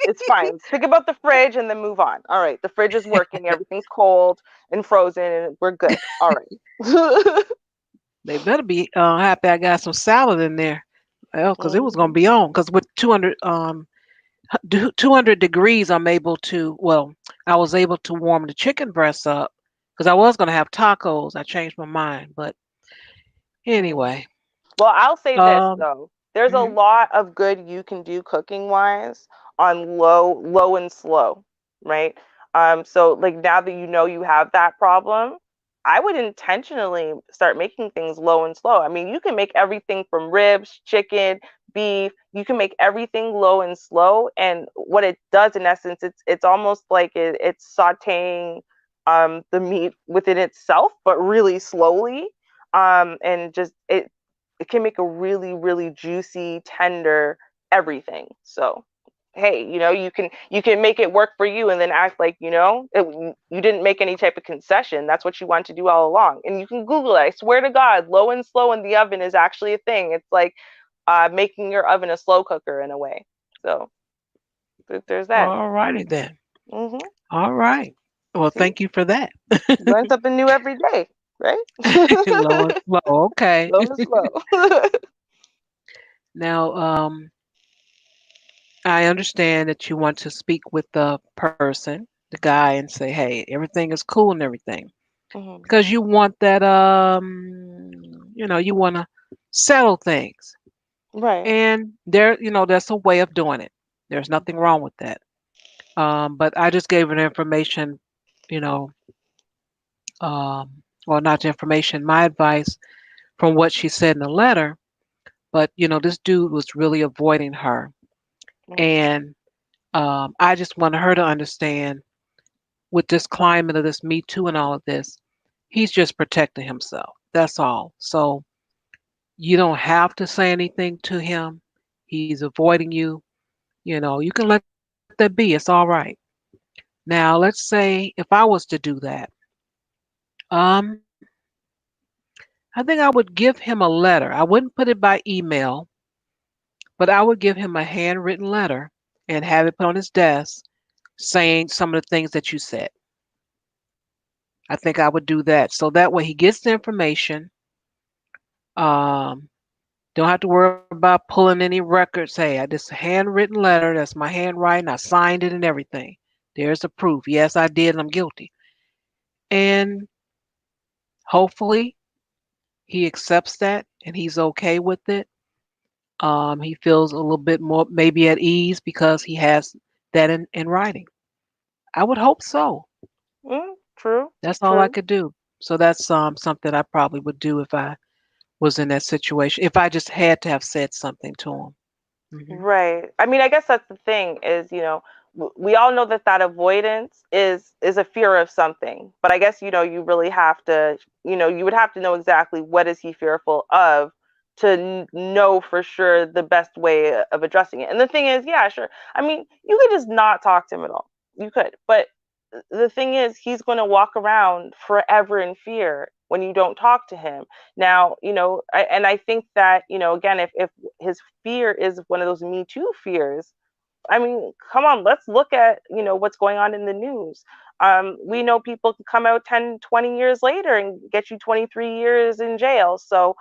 It's fine. Think about the fridge and then move on. All right. The fridge is working. Everything's cold and frozen, and we're good. All right. they better be happy I got some salad in there. Well, because it was going to Mhm. be on. Because with 200 degrees, I was able to warm the chicken breasts up because I was going to have tacos. I changed my mind. But Mm. anyway, Well, I'll say this Um, though. There's a mhm. lot of good you can do cooking wise on low and slow, right? So like now that you know you have that problem, I would intentionally start making things low and slow. I mean, you can make everything from ribs, chicken, beef, you can make everything low and slow. And what it does in essence, it's almost like it's sauteing the meat within itself, but really slowly. And just it can make a really really juicy tender everything. So hey, you can make it work for you and then act like you didn't make any type of concession. That's what you want to do all along. And you can Google it. I swear to God, low and slow in the oven is actually a thing. It's like making your oven a slow cooker in a way. So there's that. All righty then. Hmm. All right. Well, See, thank you for that. learn something new every day, right? Low and slow. Okay. Low and slow. Now, I understand that you want to speak with the person, the guy, and say, "Hey, everything is cool and everything," Hmm. because you want that. You want to settle things, Right. and that's a way of doing it. There's nothing wrong with that. But I just gave her information, you know, well, not the information, my advice from what she said in the letter. But this dude was really avoiding her, Hmm. and I just wanted her to understand with this climate of this Me Too and all of this, he's just protecting himself. That's all. So you don't have to say anything to him. He's avoiding you. You can let that be. It's all right. Now, let's say if I was to do that, um, I think I would give him a letter. I wouldn't put it by email, but I would give him a handwritten letter and have it put on his desk saying some of the things that you said. I think I would do that. So that way he gets the information. Um, don't have to worry about pulling any records. Hey, I just a handwritten letter. That's my handwriting. I signed it and everything. There's the proof. Yes, I did, and I'm guilty. And hopefully he accepts that and he's okay with it. He feels a little bit more maybe at ease because he has that in writing. I would hope so. True. That's all I True. could do. So that's something I probably would do if I was in that situation. If I just had to have said something to him. Right. I mean, I guess that's the thing is, we all know that that avoidance is a fear of something. But I guess, you really have to, you would have to know exactly what is he fearful of to know for sure the best way of addressing it. And the thing is, yeah, sure. I mean, you could just not talk to him at all. You could. But the thing is, he's going to walk around forever in fear when you don't talk to him. Now, and I think that, again, if his fear is one of those Me Too fears, I mean, come on, let's look at, what's going on in the news. We know people can come out 10, 20 years later and get you 23 years in jail. So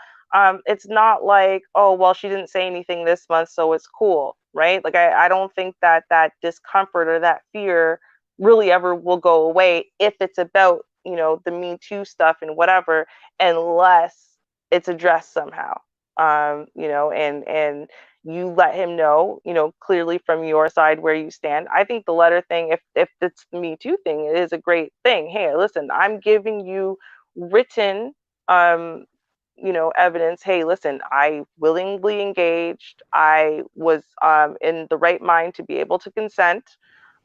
it's not like, oh, well, she didn't say anything this month, so it's cool, right? Like, I don't think that that discomfort or that fear really ever will go away if it's about, the Me Too stuff and whatever, unless it's addressed somehow. And you let him know, clearly from your side where you stand. I think the letter thing, if it's the Me Too thing, it is a great thing. Hey, listen, I'm giving you written, um, evidence. Hey, listen, I willingly engaged. I was in the right mind to be able to consent.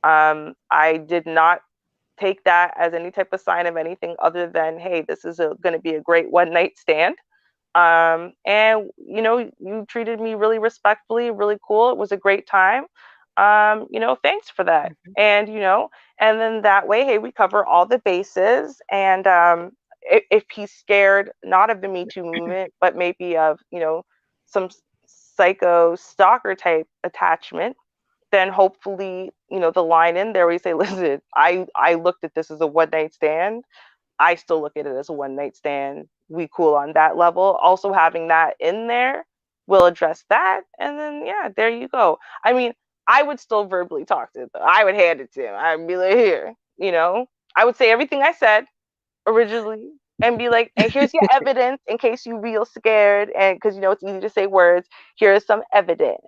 I did not take that as any type of sign of anything other than, hey, this is going to be a great one night stand. And you treated me really respectfully, really cool. It was a great time. Thanks for that. Mhm. And then that way, hey, we cover all the bases. And if he's scared, not of the Me Too movement, but maybe of, some psycho stalker type attachment, then hopefully, the line in there where you say, listen, I looked at this as a one night stand. I still look at it as a one night stand. We cool on that level. Also having that in there will address that. And then yeah, there you go. I mean, I would still verbally talk to him. I would hand it to him. I'd be like, here, I would say everything I said originally. and be like, and here's your evidence in case you real scared, and because it's easy to say words. Here is some evidence,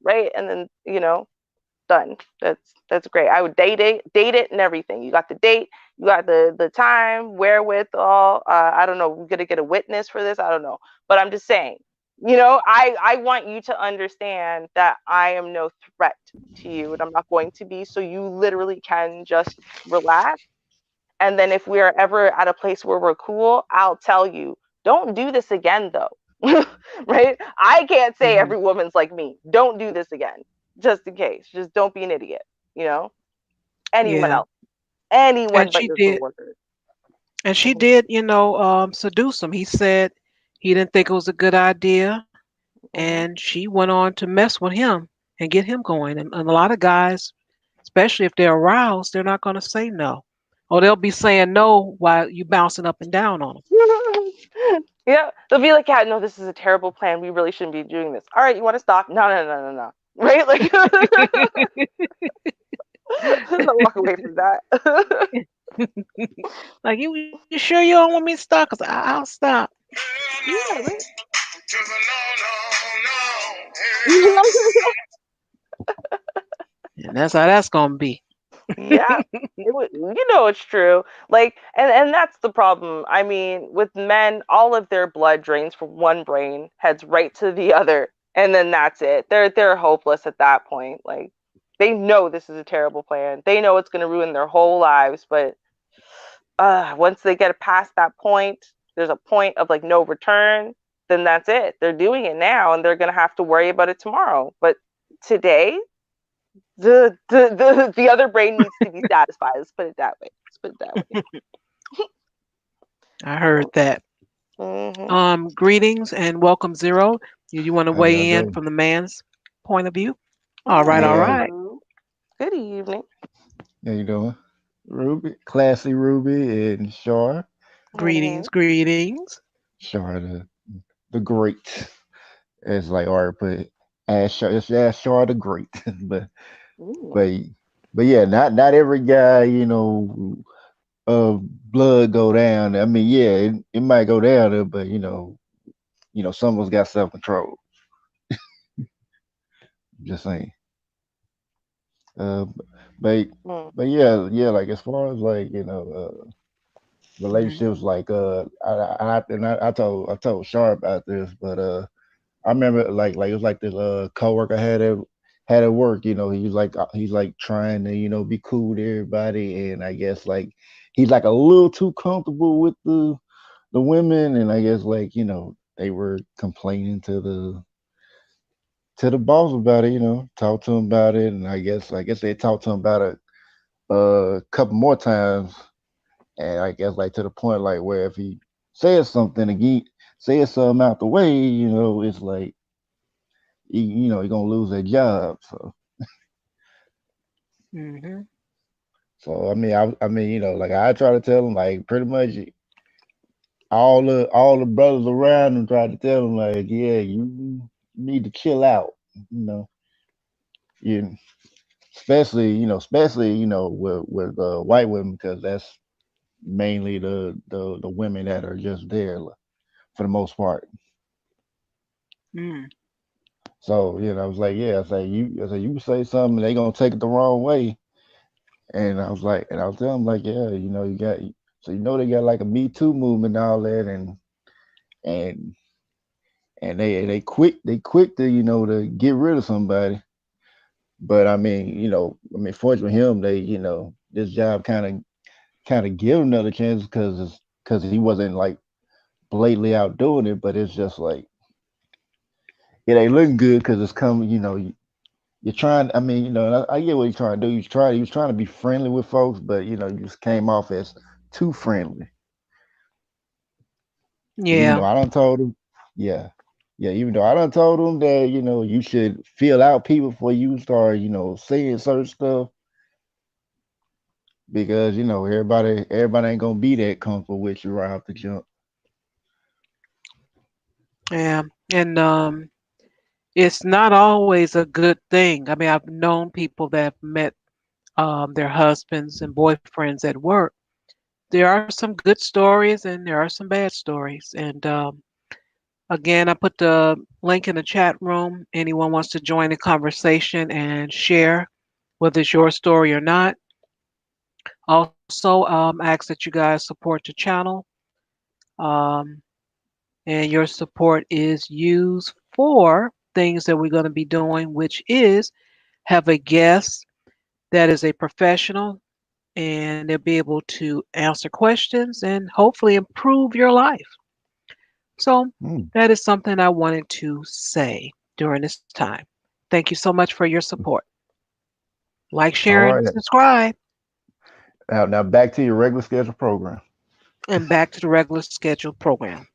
right? And then done. That's great. I would date it, and everything. You got the date, you got the time, wherewithal. I don't know. We're gonna get a witness for this. I don't know, but I'm just saying. I want you to understand that I am no threat to you, and I'm not going to be. So you literally can just relax. And then if we are ever at a place where we're cool, I'll tell you, don't do this again, though. Right? I can't say Hmm. every woman's like me. Don't do this again, just in case. Just don't be an idiot. You know, anyone Yeah. else, anyone And but she your did. coworkers. And she Mm-hmm. did, seduce him. He said he didn't think it was a good idea, Mm-hmm. and she went on to mess with him and get him going. And a lot of guys, especially if they're aroused, they're not going to say no, or they'll be saying no while you bouncing up and down on Yeah, they'll be like, "Yeah, no, this is a terrible plan. We really shouldn't be doing this. All right, you want to stop? No, no, no, no, no. Right? Like, they'll walk away from that. them. Like, you sure you don't want me to stop? Cause I'll stop. Yeah, right. And that's how that's gonna be. Yeah, it's true. Like, and that's the problem. I mean, with men, all of their blood drains from one brain, heads right to the other, and then that's it. They're hopeless at that point. Like, they know this is a terrible plan. They know it's going to ruin their whole lives, but once they get past that point, there's a point of like no return. Then that's it. They're doing it now, and they're going to have to worry about it tomorrow. But today, the other brain needs to be satisfied. Let's put it that way. Let's put it that way. I heard that. Mm-hmm. Greetings and welcome, Zero. You want to How y'all weigh in doing? from the man's point of view? All right, all Yeah, right. Hello. Good evening. how you doing? Ruby, classy Ruby and Char. Mm-hmm. Greetings, greetings. Char the great. As like Art put it. As Char, it's as Char the great. but Ooh. but but yeah, not every guy, blood go down. I mean, yeah, it might go down there, but some of us got self control. Just saying. Uh, but Mm. but yeah, like as far as like Hmm. relationships, like I told Char about this, but I remember like it was like this coworker had at work. He's like trying to be cool with everybody, and I guess like he's like a little too comfortable with the women, and I guess like they were complaining to the boss about it. Talk to him about it, and I guess they talked to him about it a couple more times, and I guess like to the point like where if he says something out the way, it's like you're gonna lose that job. Hmm. So I mean, like I try to tell him like pretty much all the brothers around him try to tell him like, yeah, you need to chill out. You know, you especially with white women because that's mainly the women that are just there for the most part. Mm. So I was like, yeah, I say you say something, they gonna take it the wrong way. And I was telling them like, yeah, you got, so they got like a Me Too movement and all that, and they quick to to get rid of somebody. But I mean, fortunately for him, this job kind of give him another chance because he wasn't like blatantly out doing it, but it's just like it ain't looking good because it's coming. You're trying. I mean, and I get what he's trying to do. He was trying to be friendly with folks, but you just came off as too friendly. Even Yeah. though I done told him, yeah, yeah. Even though I done told him that you should feel out people before you start saying certain stuff because everybody ain't gonna be that comfortable with you right off the jump. Yeah. And it's not always a good thing. I mean, I've known people that have met their husbands and boyfriends at work, there are some good stories and there are some bad stories. And again, I put the link in the chat room. Anyone wants to join the conversation and share whether it's your story or not. Also, ask that you guys support the channel. Um, and your support is used for things that we're going to be doing, which is have a guest that is a professional and they'll be able to answer questions and hopefully improve your life. So Mm. that is something I wanted to say during this time. Thank you so much for your support. Like, All share, and right. subscribe. Now back to your regular schedule program. And back to the regular scheduled program.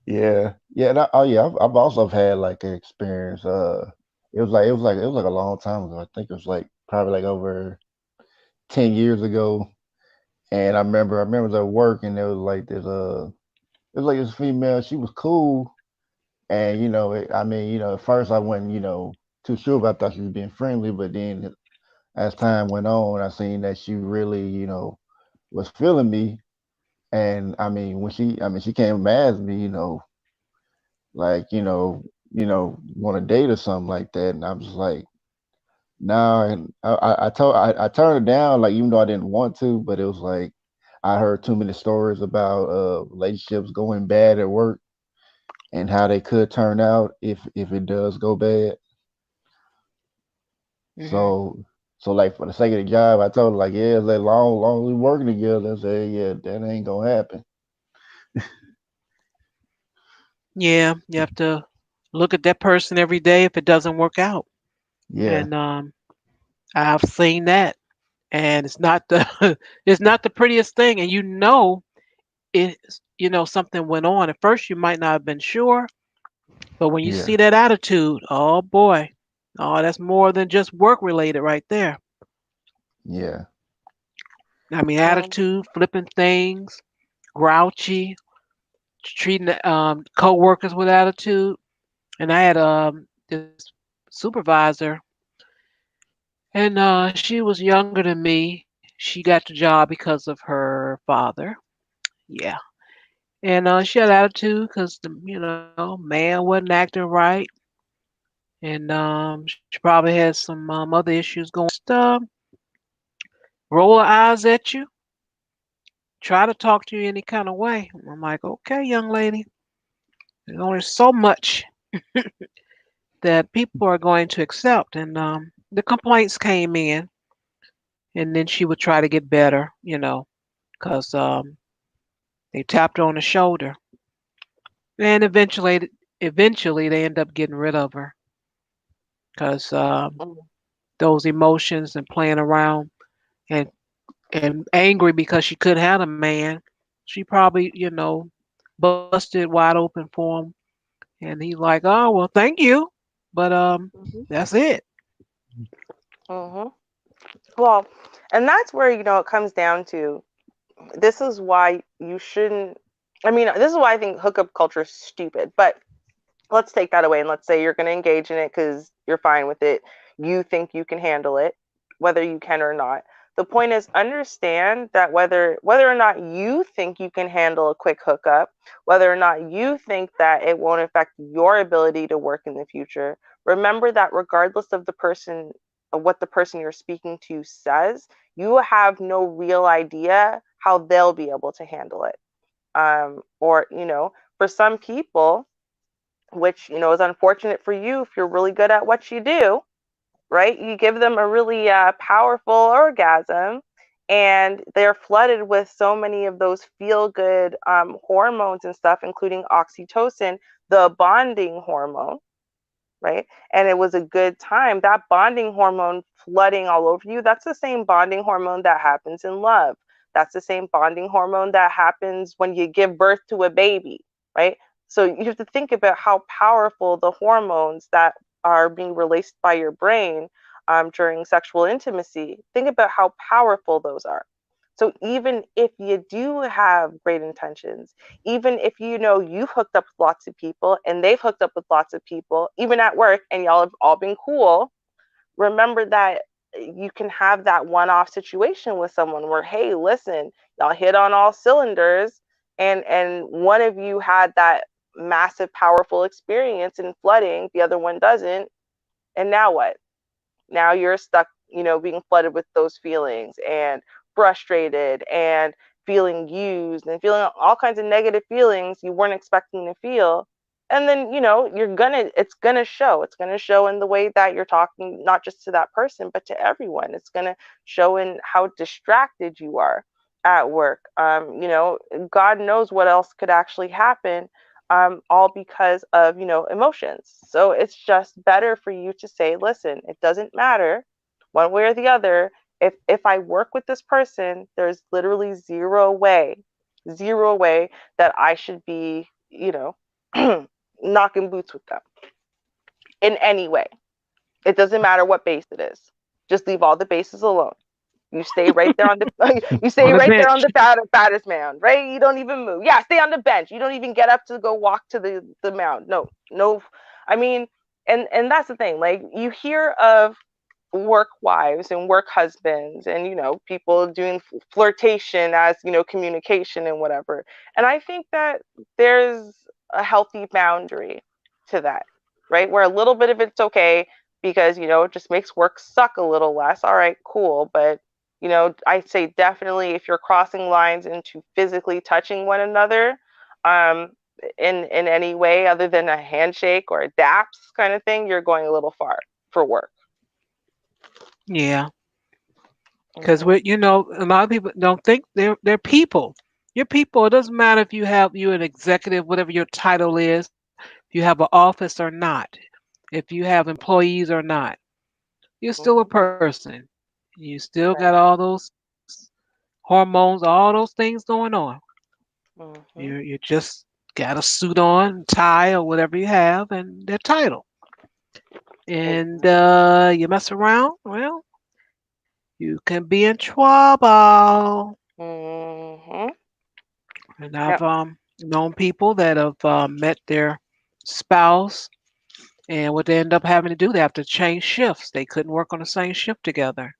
Yeah, yeah. Oh yeah, I've also had like an experience. It was like a long time ago. I think it was like probably like over 10 years ago. And I remember I was at work and there was like it was like this female. She was cool, and at first I wasn't too sure, but I thought she was being friendly. But then as time went on, I seen that she really was feeling me. And when she came and asked me, like want to date or something like that, and I was like, nah. And I turned it down, like even though I didn't want to, but it was like I heard too many stories about relationships going bad at work and how they could turn out if it does go bad. Hmm. So like for the sake of the job, I told her like, yeah, like long we working together. I said, yeah, that ain't gonna happen. Yeah, you have to look at that person every day if it doesn't work out. Yeah, And I've seen that. And it's not the it's not the prettiest thing. And something went on. At first you might not have been sure, but when you see yeah, that attitude, oh boy. Oh, that's more than just work related right there. yeah, I mean, attitude, flipping things, grouchy, treating co-workers with attitude. And I had this supervisor, and she was younger than me. She got the job because of her father. Yeah, and she had attitude because the man wasn't acting right, and she probably had some other issues going. Roll her eyes at you, try to talk to you any kind of way. I'm like, okay, young lady, there's only so much that people are going to accept. And the complaints came in, and then she would try to get better, because they tapped her on the shoulder, and eventually they end up getting rid of her because those emotions and playing around and angry because she couldn't have a man. She probably busted wide open for him, and he's like, "Oh well, thank you," but that's it. Mm-hmm. Well, and that's where, it comes down to, this is why you shouldn't. I mean, this is why I think hookup culture is stupid. But let's take that away and let's say you're going to engage in it because you're fine with it. You think you can handle it, whether you can or not. The point is, understand that whether or not you think you can handle a quick hookup, whether or not you think that it won't affect your ability to work in the future, remember that regardless of what the person you're speaking to says, you have no real idea how they'll be able to handle it. Or, for some people, which, is unfortunate for you if you're really good at what you do, right? You give them a really powerful orgasm, and they're flooded with so many of those feel good hormones and stuff, including oxytocin, the bonding hormone, right? And it was a good time. That bonding hormone flooding all over you, that's the same bonding hormone that happens in love. That's the same bonding hormone that happens when you give birth to a baby, right? So you have to think about how powerful the hormones that are being released by your brain during sexual intimacy, think about how powerful those are. So even if you do have great intentions, even if you've hooked up with lots of people and they've hooked up with lots of people, even at work, and y'all have all been cool, remember that you can have that one-off situation with someone where, hey, listen, y'all hit on all cylinders, and one of you had that massive, powerful experience in flooding, the other one doesn't, and now what? Now you're stuck, being flooded with those feelings and frustrated and feeling used and feeling all kinds of negative feelings you weren't expecting to feel. And then, it's going to show in the way that you're talking, not just to that person, but to everyone. It's going to show in how distracted you are at work. God knows what else could actually happen, all because of, emotions. So it's just better for you to say, listen, it doesn't matter one way or the other. If I work with this person, there's literally zero way that I should be, knocking boots with them in any way. It doesn't matter what base it is. Just leave all the bases alone. You stay right there on the you On stay the right there on bench. the batters mound, right? You don't even move. Yeah, stay on the bench. You don't even get up to go walk to the mound. No, no. I mean, and that's the thing. Like, you hear of work wives and work husbands, and people doing flirtation as communication and whatever. And I think that there's a healthy boundary to that, right? Where a little bit of it's okay, because it just makes work suck a little less. All right, cool. But I'd say definitely, if you're crossing lines into physically touching one another, um in any way other than a handshake or a daps kind of thing, you're going a little far for work. Yeah, because Hmm. a lot of people don't think they're people. You're people. It doesn't matter if you're an executive, whatever your title is, if you have an office or not, if you have employees or not. You're still a Hmm. person. You still got Right. all those hormones, all those things going on. You're Hmm. just got a suit on, tie, or whatever you have, and their title. And Exactly. you mess around, well, you can be in trouble. Hmm. And I've Yep. known people that have met their spouse, and what they end up having to do, they have to change shifts. They couldn't work on the same shift together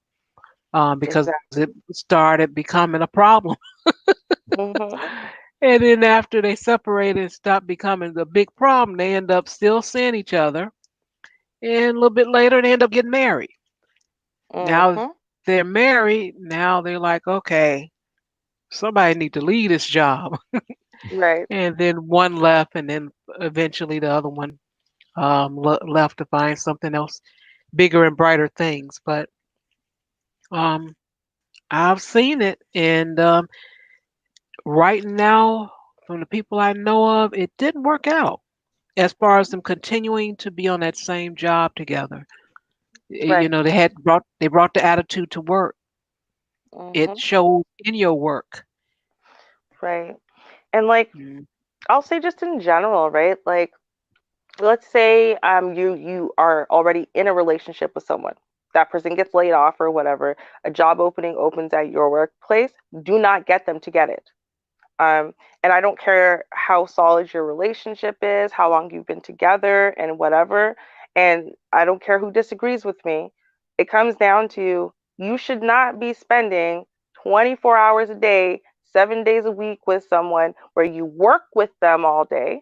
because it Exactly. started becoming a problem. Hmm. And then after they separated and stopped becoming the big problem, they end up still seeing each other. And a little bit later, they end up getting married. Now Hmm. they're married. Now they're like, okay, somebody need to leave this job. Right. And then one left, and then eventually the other one left to find something else, bigger and brighter things. But um, I've seen it, and right now, from the people I know of, it didn't work out as far as them continuing to be on that same job together. Right. They brought the attitude to work. It Hmm. showed in your work. Right. And, like, Mm. I'll say, just in general, right? Like, let's say you are already in a relationship with someone. That person gets laid off or whatever. A job opening opens at your workplace. Do not get them to get it. Um, and I don't care how solid your relationship is, how long you've been together, and whatever. And I don't care who disagrees with me. It comes down to, you should not be spending 24 hours a day, 7 days a week with someone where you work with them all day,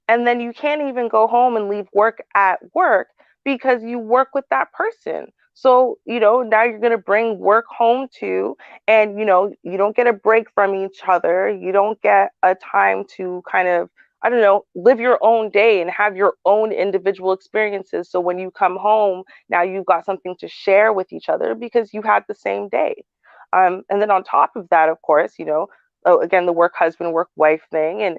and then you can't even go home and leave work at work because you work with that person. So, now you're going to bring work home too. And, you don't get a break from each other. You don't get a time to kind of, I don't know, live your own day and have your own individual experiences. So when you come home, now you've got something to share with each other because you had the same day. And then on top of that, of course, again, the work husband, work wife thing, and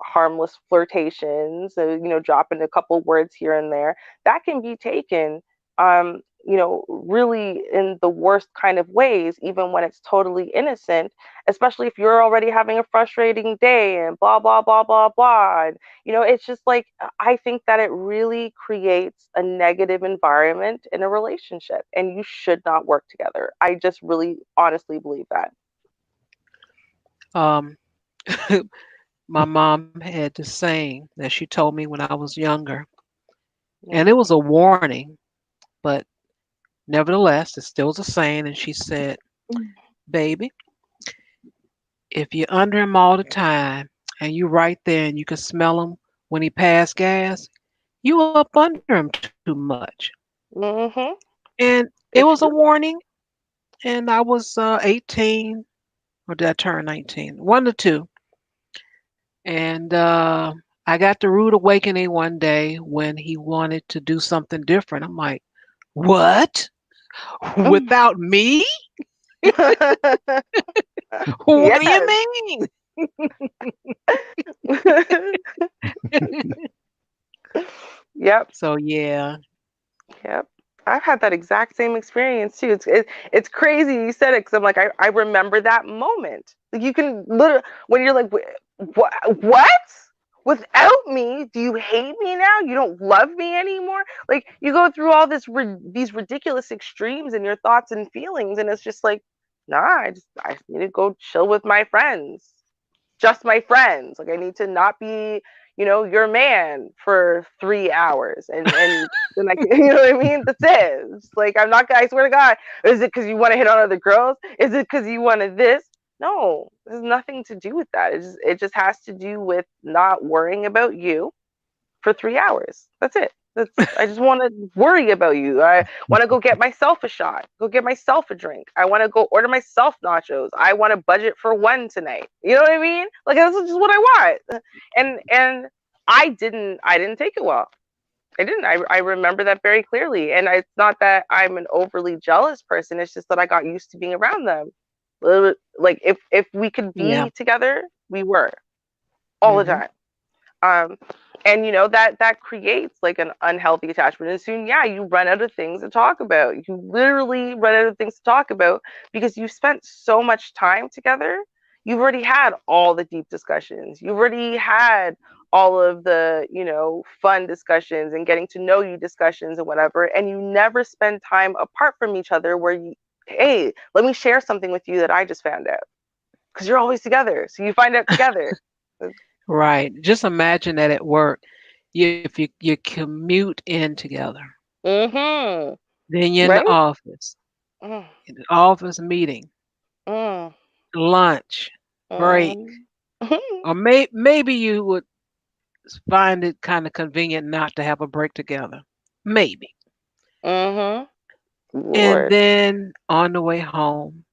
harmless flirtations, dropping a couple words here and there, that can be taken, really in the worst kind of ways, even when it's totally innocent, especially if you're already having a frustrating day and blah blah blah blah blah. And it's just like, I think that it really creates a negative environment in a relationship, and you should not work together. I just really honestly believe that. Um, my mom had this saying that she told me when I was younger, and it Hmm. was a warning, but Nevertheless, it still's a saying, and she said, "Baby, if you're under him all the time and you right there and you can smell him when he pass gas, you up under him too much." Mm-hmm. And it was a It's true. warning, and I was 18, or did I turn 19? One to two. And I got the rude awakening one day when he wanted to do something different. I'm like, what? Without me? What do you Yes. mean? Yep. So, yeah, Yep. I've had that exact same experience too. It's crazy you said it because I'm like I remember that moment. Like you can literally when you're like what without me do you hate me now? You don't love me anymore? Like you go through all these ridiculous extremes in your thoughts and feelings, and it's just like nah. I need to go chill with my friends, just my friends. Like I need to not be, your man for 3 hours, and then I can, you know what I mean? That's it. It's like I'm not. I swear to God, is it because you want to hit on other girls? Is it because you wanted this? No, there's nothing to do with that. It just has to do with not worrying about you for 3 hours. That's it. I just want to worry about you. I want to go get myself a shot, go get myself a drink. I want to go order myself nachos. I want to budget for one tonight. You know what I mean? Like that's just what I want. And I didn't take it well. I didn't. I remember that very clearly. And it's not that I'm an overly jealous person. It's just that I got used to being around them. Like if we could yeah. be together, we were all the Hmm. time. um and that creates like an unhealthy attachment, and soon, yeah, you run out of things to talk about. You literally run out of things to talk about because you spent so much time together. You've already had all the deep discussions. You've already had all of the fun discussions and getting to know you discussions and whatever, and you never spend time apart from each other where you, hey, let me share something with you that I just found out, because you're always together, so you find out together. Right. Just imagine that at work, if you commute in together, Mm-hmm. then you're in the Right? office, Mm, in the office meeting, mm, lunch, break, mm. or maybe you would find it kind of convenient not to have a break together. Maybe. Mm-hmm. And Lord. then on the way home,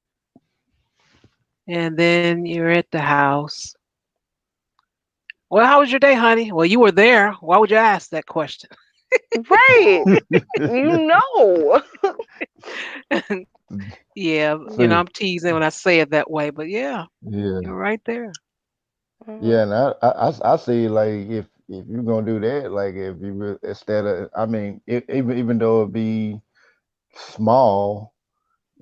and then you're at the house. Well, how was your day, honey? Well, you were there. Why would you ask that question? Right. You know. Yeah, See, I'm teasing when I say it that way, but yeah, yeah, you're right there. yeah, Mm-hmm. and I see like if you're gonna do that, like if you instead of, I mean, even though it be small,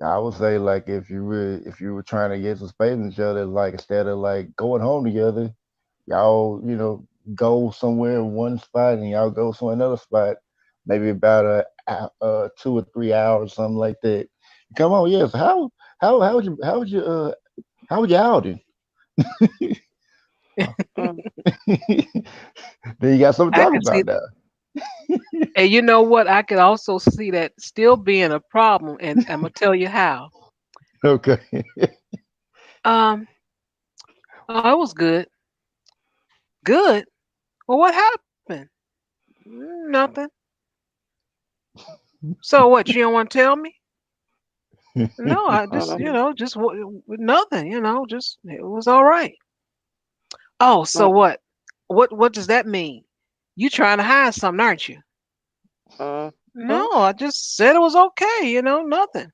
I would say like if you were trying to get some space in each other, like instead of like going home together, y'all go somewhere in one spot and y'all go to another spot, maybe about 2 or 3 hours, something like that. Come on, yes. How would you outing? Mm. Then you got something to I talk could see, about now. and you know what? I could also see that still being a problem, and I'm gonna tell you how. Okay. Um, oh, it was good. Good. Well, what happened? Nothing. So what? You don't want to tell me? No, I just, Mm. just nothing. Just it was all right. Oh, so Mm. what? What does that mean? You trying to hide something, aren't you? Mm. Mm. No, I just said it was okay. Nothing.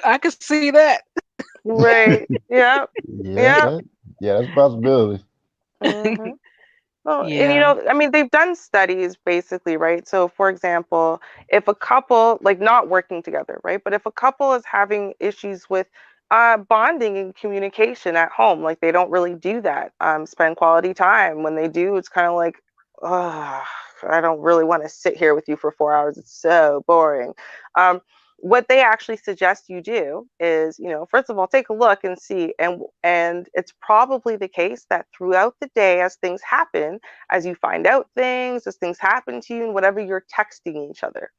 I could see that. Right. Yep. Yeah, Yep. yeah, that's a possibility. Mm-hmm. Well, and Yeah. I mean, they've done studies basically, right? So, for example, if a couple, like not working together, right? But if a couple is having issues with bonding and communication at home, like they don't really do that, spend quality time. When they do, it's kind of like, oh, I don't really want to sit here with you for 4 hours. It's so boring. Um, what they actually suggest you do is, first of all, take a look and see, and it's probably the case that throughout the day, as things happen, as you find out things, as things happen to you, and whatever, you're texting each other.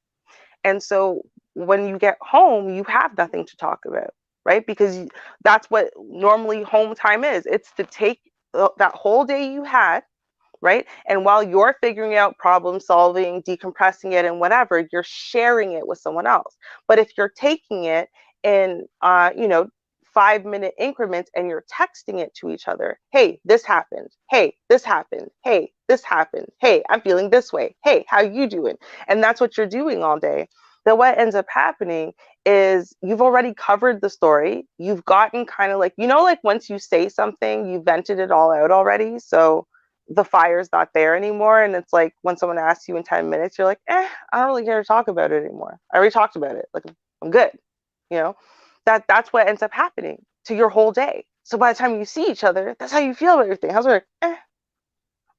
And so when you get home, you have nothing to talk about, right? Because that's what normally home time is. It's to take that whole day you had, right? And while you're figuring out problem solving, decompressing it, and whatever, you're sharing it with someone else. But if you're taking it in, 5-minute increments and you're texting it to each other, hey, this happened. Hey, this happened. Hey, this happened. Hey, I'm feeling this way. Hey, how you doing? And that's what you're doing all day. Then what ends up happening is you've already covered the story. You've gotten kind of like, like once you say something, you vented it all out already. So the fire's not there anymore. And it's like when someone asks you in 10 minutes, you're like, I don't really care to talk about it anymore. I already talked about it. Like, I'm good. You know, that's what ends up happening to your whole day. So by the time you see each other, that's how you feel about everything. How's it?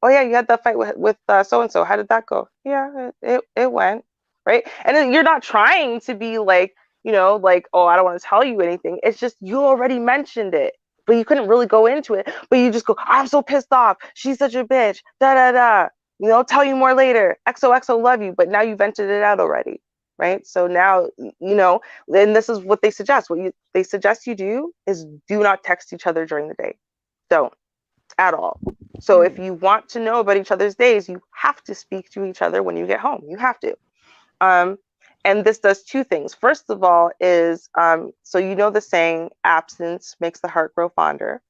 Oh yeah, you had that fight with so and so. How did that go? Yeah, it went right. And then you're not trying to be like, like, oh, I don't want to tell you anything. It's just you already mentioned it, but you couldn't really go into it. But you just go, I'm so pissed off. She's such a bitch. Da da da. Tell you more later. XOXO love you. But now you vented it out already, right? So now and this is what they suggest. They suggest you do is do not text each other during the day. Don't at all. So if you want to know about each other's days, you have to speak to each other when you get home. You have to. Um, and this does two things. First of all, is so the saying, absence makes the heart grow fonder.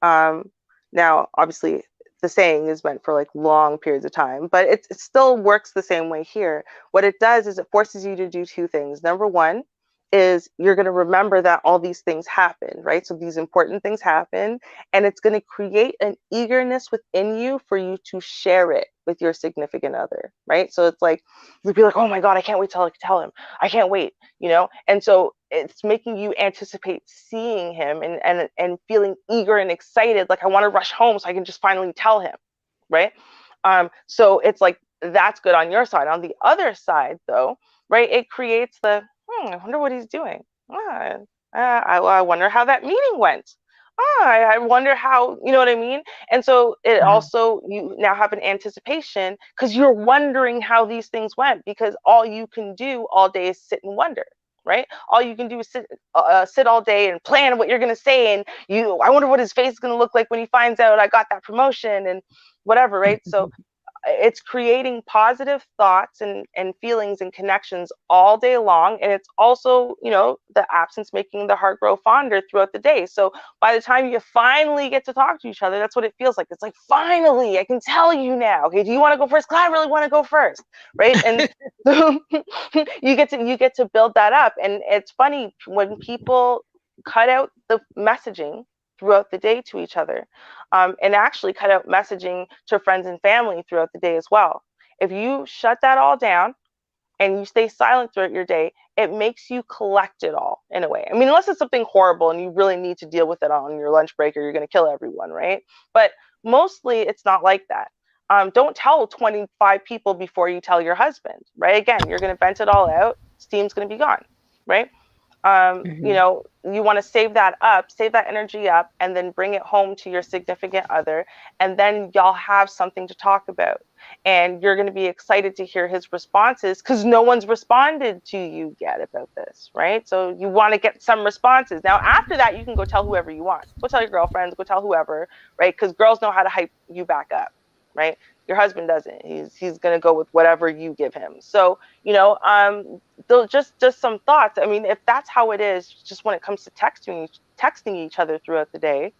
Um, Now, obviously, the saying is meant for like long periods of time, but it still works the same way here. What it does is it forces you to do two things. Number one is you're going to remember that all these things happen, right? So these important things happen, and it's going to create an eagerness within you for you to share it with your significant other, right? So it's like you'll be like, oh my God, I can't wait till I can tell him. I can't wait, And so it's making you anticipate seeing him and feeling eager and excited, like I want to rush home so I can just finally tell him, right? So it's like that's good on your side. On the other side, though, right, it creates the I wonder what he's doing. I wonder how that meeting went. I wonder how, you know what I mean? And so it Uh-huh. also, you now have an anticipation because you're wondering how these things went, because all you can do all day is sit and wonder, right? All you can do is sit all day and plan what you're going to say. And I wonder what his face is going to look like when he finds out I got that promotion and whatever, right? So it's creating positive thoughts and feelings and connections all day long. And it's also, the absence making the heart grow fonder throughout the day. So by the time you finally get to talk to each other, that's what it feels like. It's like, finally, I can tell you now. Okay, do you want to go first? Because I really want to go first. Right. And you get to build that up. And it's funny when people cut out the messaging throughout the day to each other, and actually cut out messaging to friends and family throughout the day as well. If you shut that all down and you stay silent throughout your day, it makes you collect it all in a way. I mean, unless it's something horrible and you really need to deal with it on your lunch break or you're going to kill everyone, right? But mostly it's not like that. Don't tell 25 people before you tell your husband, right? Again, you're going to vent it all out. Steam's going to be gone, right? Mhm. You want to save that energy up, and then bring it home to your significant other. And then y'all have something to talk about. And you're going to be excited to hear his responses because no one's responded to you yet about this, right? So you want to get some responses. Now, after that, you can go tell whoever you want. Go tell your girlfriends, go tell whoever, right? Because girls know how to hype you back up, right? Your husband doesn't. He's going to go with whatever you give him. So, just some thoughts. I mean, if that's how it is, just when it comes to texting each other throughout the day,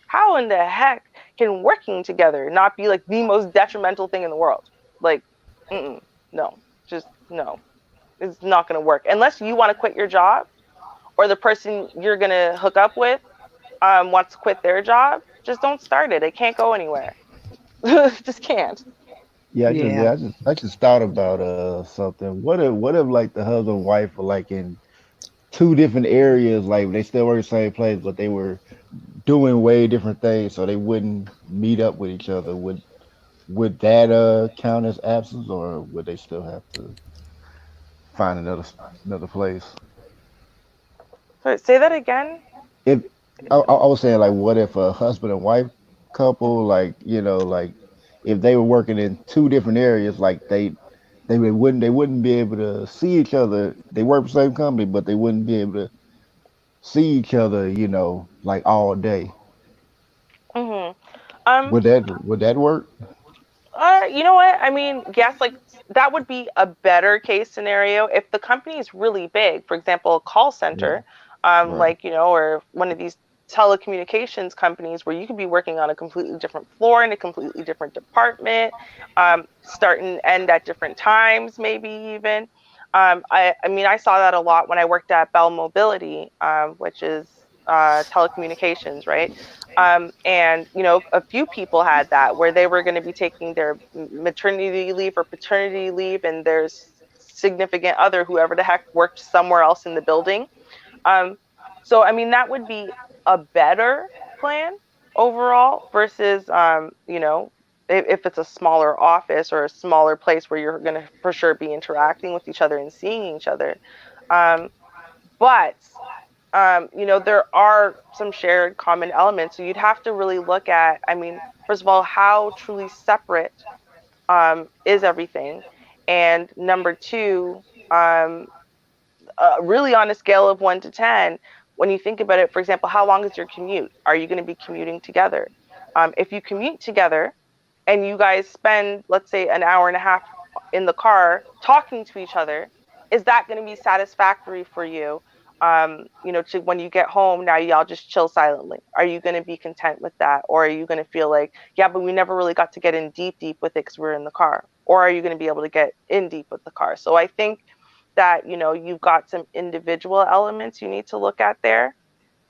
how in the heck can working together not be like the most detrimental thing in the world? Like, no, just no. It's not going to work unless you want to quit your job, or the person you're going to hook up with wants to quit their job. Just don't start it. It can't go anywhere. Just can't. Yeah, Yeah. I just thought about something. What if like the husband and wife were like in two different areas, like they still work the same place, but they were doing way different things, so they wouldn't meet up with each other. Would that count as absence, or would they still have to find another place? Sorry, say that again. If I was saying, like, what if a husband and wife couple, like, like if they were working in two different areas, like they wouldn't be able to see each other. They work for the same company, but they wouldn't be able to see each other, like all day. Mhm. Um, Would that work? You know what? I mean, yes, like that would be a better case scenario if the company is really big. For example, a call Yeah. center, Right. or one of these telecommunications companies where you could be working on a completely different floor in a completely different department, start and end at different times, maybe even. I mean, I saw that a lot when I worked at Bell Mobility, which is telecommunications, right? And a few people had that where they were going to be taking their maternity leave or paternity leave, and their significant other, whoever the heck, worked somewhere else in the building. Um, so I mean that would be a better plan overall versus if it's a smaller office or a smaller place where you're going to for sure be interacting with each other and seeing each other. Um, but there are some shared common elements. So you'd have to really look at, I mean, first of all, how truly separate is everything? And number two, um, really on a scale of 1 to 10, when you think about it, for example, how long is your commute? Are you going to be commuting together? If you commute together and you guys spend, let's say, an hour and a half in the car talking to each other, is that going to be satisfactory for you? To when you get home, now y'all just chill silently. Are you going to be content with that? Or are you going to feel like, yeah, but we never really got to get in deep with it because we are in the car? Or are you going to be able to get in deep with the car? So I think that, you've got some individual elements you need to look at there,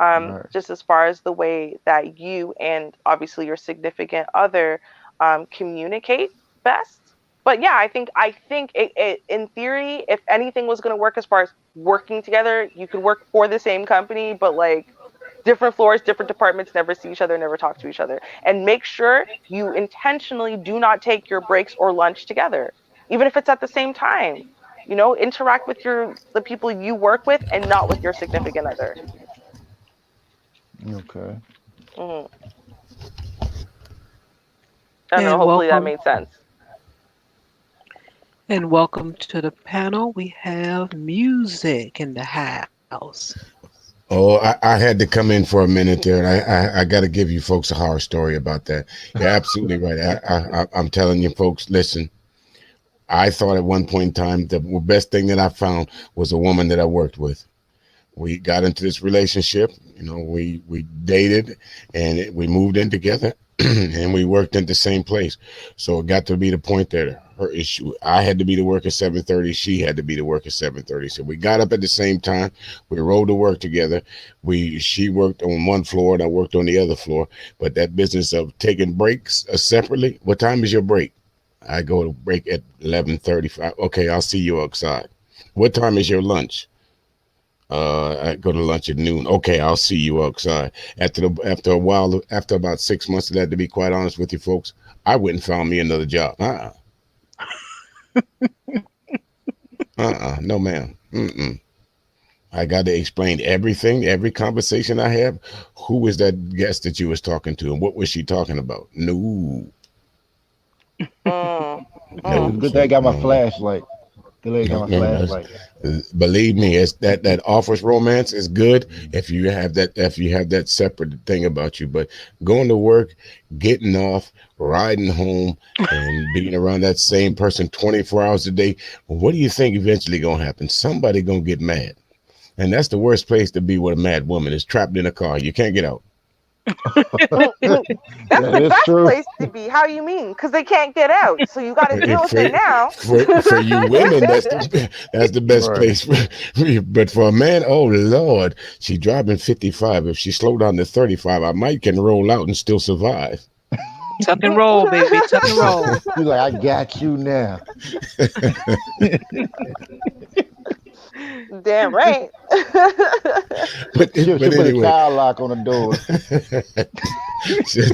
Right. just as far as the way that you and obviously your significant other communicate best. But yeah, I think in theory, if anything was going to work as far as working together, you could work for the same company, but like different floors, different departments, never see each other, never talk to each other, and make sure you intentionally do not take your breaks or lunch together, even if it's at the same time. Interact with the people you work with and not with your significant other. Okay. Hmm. I don't know. And Hopefully that welcome made sense. and welcome to the panel. We have music in the house. Oh, I had to come in for a minute there, and I got to give you folks a horror story about that. You're absolutely right. I'm telling you, folks, listen. I thought at one point in time the best thing that I found was a woman that I worked with. We got into this relationship. We dated, and we moved in together, and we worked at the same place. So it got to be the point that her issue. I had to be to work at 7:30. She had to be to work at 7:30. So we got up at the same time. We rode to work together. She worked on one floor and I worked on the other floor. But that business of taking breaks separately. What time is your break? I go to break at 11:35. Okay, I'll see you outside. What time is your lunch? I go to lunch at noon. Okay, I'll see you outside. After a while, after about 6 months of that, to be quite honest with you folks, I went and found me another job. No ma'am. Mm-mm. I got to explain everything, every conversation I have. Who was that guest that you was talking to, and what was she talking about? No, Mm, Good, mm. no, good thing I sir, got my no, no. flashlight. Good thing I got No, my no, flashlight. believe me, it's that offers romance is good if you have that separate thing about you. But going to work, getting off, riding home, and being around that same person 24 hours a day, what do you think eventually gonna happen? Somebody gonna get mad, and that's the worst place to be with a mad woman. Is trapped in a car. You can't get out. That's That the is best true. place to be. How you mean? Because they can't get out, so you got to deal If with it now. for you women, that's the best Right. place. But for a man, oh Lord, she driving 55. If she slow down to 35, I might can roll out and still survive. Tuck and roll, baby. Tuck and roll. He's like, I got you now. Damn right. She'll But put a anyway, child lock on the door.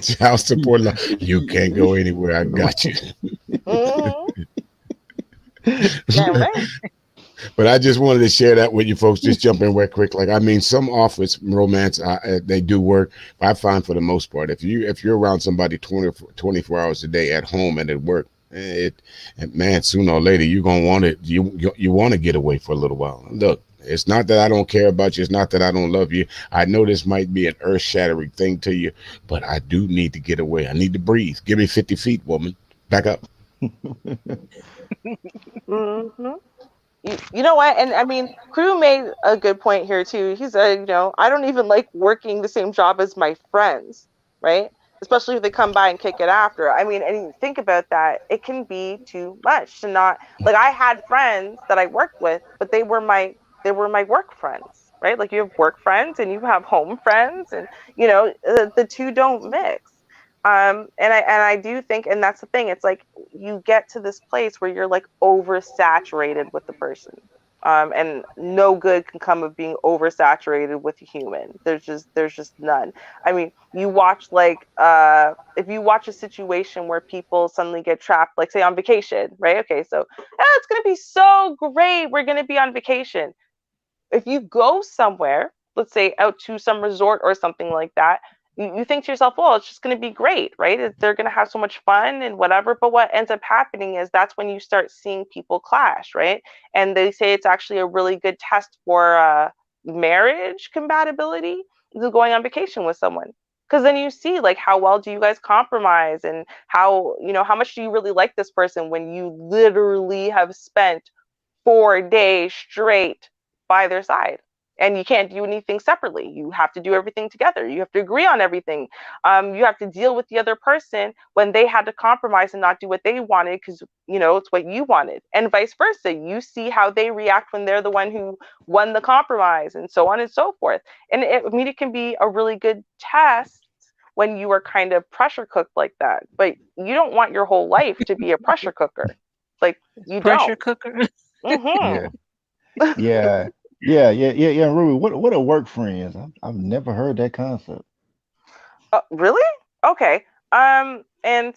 child support law. You can't go anywhere. I got you. Hmm. Damn right. But I just wanted to share that with you folks. Just jump in real quick. Like I mean, some office romance they do work. I find for the most part, if you're around somebody 24 hours a day at home and at work, It, and man, sooner or later you're gonna want it. You want to get away for a little while. Look, it's not that I don't care about you. It's not that I don't love you. I know this might be an earth shattering thing to you, but I do need to get away. I need to breathe. Give me 50 feet, woman. Back up. Hmm. You know what? And I mean, Crew made a good point here too. He said, I don't even like working the same job as my friends, right? Especially if they come by and kick it after. I mean, and you think about that, it can be too much to not like I had friends that I worked with, but they were my work friends, right? Like you have work friends and you have home friends, and the two don't mix. And I do think, and that's the thing, it's like you get to this place where you're like oversaturated with the person. And no good can come of being oversaturated with a human. There's just none. I mean, you watch like if you watch a situation where people suddenly get trapped, like say on vacation, right? Okay, so it's gonna be so great. We're gonna be on vacation. If you go somewhere, let's say out to some resort or something like that, you think to yourself, well, it's just going to be great, right? They're going to have so much fun and whatever. But what ends up happening is that's when you start seeing people clash, right? And they say it's actually a really good test for marriage compatibility, going on vacation with someone. Because then you see like how well do you guys compromise, and how much do you really like this person when you literally have spent 4 days straight by their side, and you can't do anything separately. You have to do everything together. You have to agree on everything. You have to deal with the other person when they had to compromise and not do what they wanted because it's what you wanted, and vice versa. You see how they react when they're the one who won the compromise, and so on and so forth. And I mean, it can be a really good test when you are kind of pressure cooked like that, but you don't want your whole life to be a pressure cooker. Like you Pressure don't. cooker. Yeah, Mm-hmm. yeah. Ruby, what are work friends? I've never heard that concept. Really? Okay. And